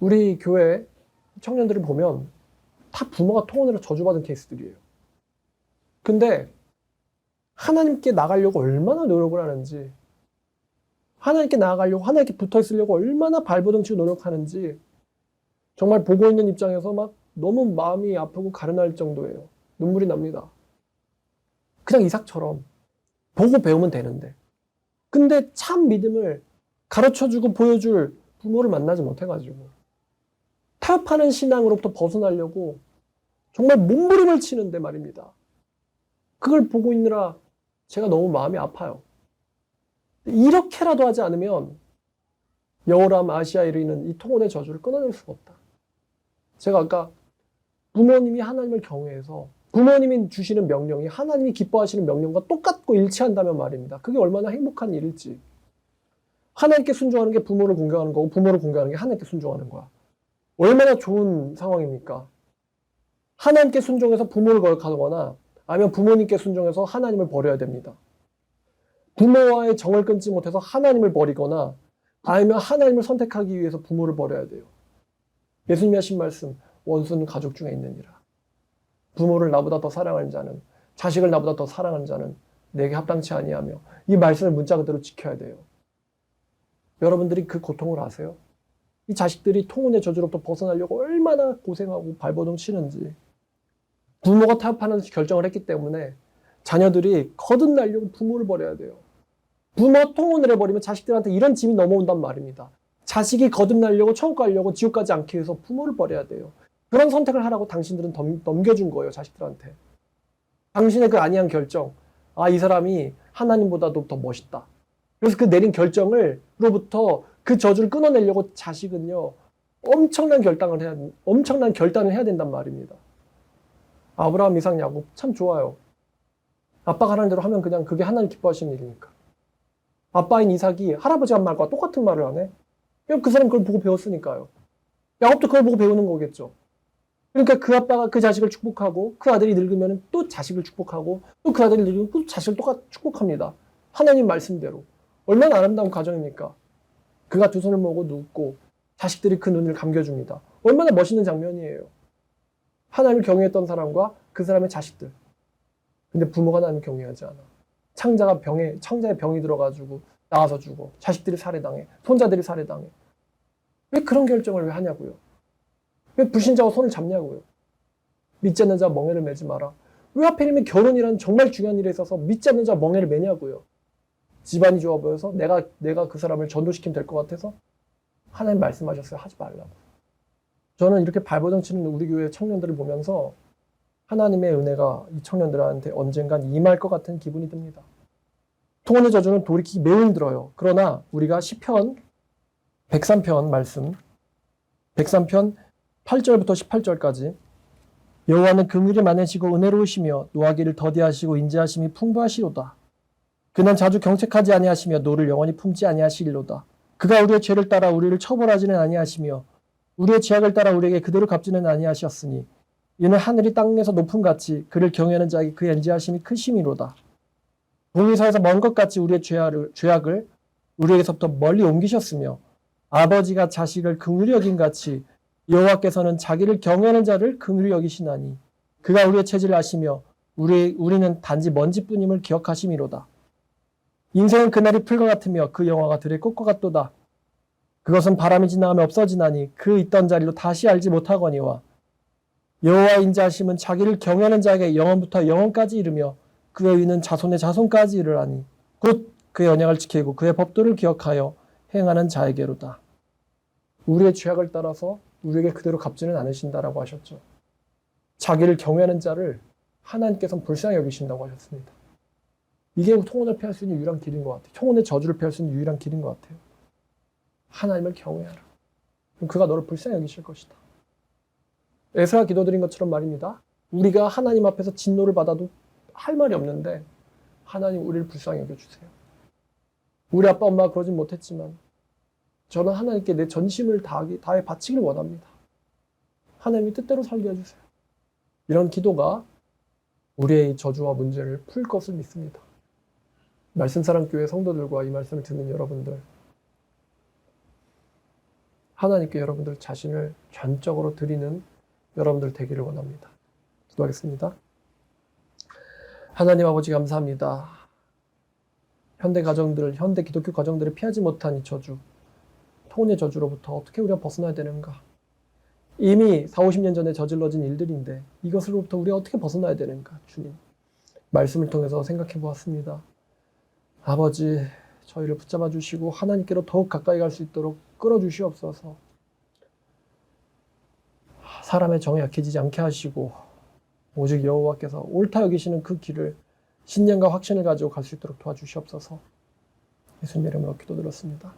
우리 교회 청년들을 보면 다 부모가 통혼으로 저주받은 케이스들이에요. 근데 하나님께 나가려고 얼마나 노력을 하는지, 하나님께 나아가려고, 하나님께 붙어 있으려고 얼마나 발버둥치고 노력하는지 정말 보고 있는 입장에서 막 너무 마음이 아프고 가련할 정도예요. 눈물이 납니다. 그냥 이삭처럼 보고 배우면 되는데. 근데 참 믿음을 가르쳐주고 보여줄 부모를 만나지 못해가지고 타협하는 신앙으로부터 벗어나려고 정말 몸부림을 치는데 말입니다. 그걸 보고 있느라 제가 너무 마음이 아파요. 이렇게라도 하지 않으면 여호람 아시아에 이르는 이 통혼의 저주를 끊어낼 수가 없다. 제가 아까 부모님이 하나님을 경외해서 부모님이 주시는 명령이 하나님이 기뻐하시는 명령과 똑같고 일치한다면 말입니다. 그게 얼마나 행복한 일일지. 하나님께 순종하는 게 부모를 공경하는 거고 부모를 공경하는 게 하나님께 순종하는 거야. 얼마나 좋은 상황입니까? 하나님께 순종해서 부모를 거역하거나 아니면 부모님께 순종해서 하나님을 버려야 됩니다. 부모와의 정을 끊지 못해서 하나님을 버리거나 아니면 하나님을 선택하기 위해서 부모를 버려야 돼요. 예수님이 하신 말씀, 원수는 가족 중에 있느니라. 부모를 나보다 더 사랑하는 자는, 자식을 나보다 더 사랑하는 자는 내게 합당치 아니하며 이 말씀을 문자 그대로 지켜야 돼요. 여러분들이 그 고통을 아세요? 이 자식들이 통혼의 저주로부터 벗어나려고 얼마나 고생하고 발버둥 치는지. 부모가 타협하는 결정을 했기 때문에 자녀들이 거듭나려고 부모를 버려야 돼요. 부모 통혼을 해버리면 자식들한테 이런 짐이 넘어온단 말입니다. 자식이 거듭나려고 천국 가려고 지옥 가지 않기 위해서 부모를 버려야 돼요. 그런 선택을 하라고 당신들은 넘겨준 거예요, 자식들한테. 당신의 그 아니한 결정, 이 사람이 하나님보다도 더 멋있다. 그래서 그 내린 결정으로부터 그 저주를 끊어내려고 자식은요, 엄청난 결단을 해야 된단 말입니다. 아브라함, 이삭, 야곱 참 좋아요. 아빠가 하는 대로 하면 그냥 그게 하나님 기뻐하시는 일이니까. 아빠인 이삭이 할아버지 한 말과 똑같은 말을 하네. 그 사람 그걸 보고 배웠으니까요. 야곱도 그걸 보고 배우는 거겠죠. 그러니까 그 아빠가 그 자식을 축복하고 그 아들이 늙으면 또 자식을 축복하고 또 그 아들이 늙으면 또 자식을 똑같이 축복합니다. 하나님 말씀대로. 얼마나 아름다운 가정입니까? 그가 두 손을 모으고 눕고 자식들이 그 눈을 감겨줍니다. 얼마나 멋있는 장면이에요. 하나님을 경외했던 사람과 그 사람의 자식들. 근데 부모가 하나님을 경외하지 않아. 창자의 병이 들어가지고 나와서 죽어. 자식들이 살해당해. 손자들이 살해당해. 왜 그런 결정을 왜 하냐고요. 왜 불신자와 손을 잡냐고요. 믿지 않는 자 멍에를 매지 마라. 왜 하필이면 결혼이라는 정말 중요한 일에 있어서 믿지 않는 자 멍에를 매냐고요. 집안이 좋아 보여서 내가 그 사람을 전도시키면 될 것 같아서 하나님 말씀하셨어요. 하지 말라고. 저는 이렇게 발버둥 치는 우리 교회 청년들을 보면서 하나님의 은혜가 이 청년들한테 언젠간 임할 것 같은 기분이 듭니다. 통혼의 저주는 돌이키기 매우 힘들어요. 그러나 우리가 시편 103편 말씀 103편 8절부터 18절까지 여호와는 긍휼이 많으시고 은혜로우시며 노하기를 더디하시고 인자하심이 풍부하시로다. 그는 자주 경책하지 아니하시며 노를 영원히 품지 아니하시리로다. 그가 우리의 죄를 따라 우리를 처벌하지는 아니하시며 우리의 죄악을 따라 우리에게 그대로 갚지는 아니하셨으니 이는 하늘이 땅에서 높음같이 그를 경외하는 자에게 그의 인자하심이 크심이로다. 동이서에서 먼 것 같이 우리의 죄악을 우리에게서부터 멀리 옮기셨으며 아버지가 자식을 긍휼히 여긴 같이 여호와께서는 자기를 경외하는 자를 긍휼히 여기시나니 그가 우리의 체질을 아시며 우리는 단지 먼지뿐임을 기억하심이로다. 인생은 그날이 풀과 같으며 그 영화가 들의 꽃과 같도다. 그것은 바람이 지나가면 없어지나니 그 있던 자리로 다시 알지 못하거니와 여호와의 인자하심은 자기를 경외하는 자에게 영원부터 영원까지 이르며 그의 의는 자손의 자손까지 이르라니 곧 그의 언약을 지키고 그의 법도를 기억하여 행하는 자에게로다. 우리의 죄악을 따라서 우리에게 그대로 갚지는 않으신다라고 하셨죠. 자기를 경외하는 자를 하나님께서는 불쌍히 여기신다고 하셨습니다. 이게 통혼을 피할 수 있는 유일한 길인 것 같아요. 통혼의 저주를 피할 수 있는 유일한 길인 것 같아요. 하나님을 경외하라. 그럼 그가 너를 불쌍히 여기실 것이다. 에스라 기도드린 것처럼 말입니다. 우리가 하나님 앞에서 진노를 받아도 할 말이 없는데 하나님 우리를 불쌍히 여겨주세요. 우리 아빠 엄마가 그러진 못했지만 저는 하나님께 내 전심을 다해 바치기를 원합니다. 하나님이 뜻대로 살게 해주세요. 이런 기도가 우리의 저주와 문제를 풀 것을 믿습니다. 말씀사랑교회 성도들과 이 말씀을 듣는 여러분들, 하나님께 여러분들 자신을 전적으로 드리는 여러분들 되기를 원합니다. 기도하겠습니다. 하나님 아버지 감사합니다. 현대 기독교 가정들을 피하지 못한 이 저주, 통혼의 저주로부터 어떻게 우리가 벗어나야 되는가? 이미 40-50년 전에 저질러진 일들인데 이것으로부터 우리가 어떻게 벗어나야 되는가? 주님, 말씀을 통해서 생각해 보았습니다. 아버지, 저희를 붙잡아 주시고 하나님께로 더욱 가까이 갈 수 있도록 끌어주시옵소서. 사람의 정에 약해지지 않게 하시고 오직 여호와께서 옳다 여기시는 그 길을 신념과 확신을 가지고 갈 수 있도록 도와주시옵소서. 예수님 이름으로 기도드렸습니다.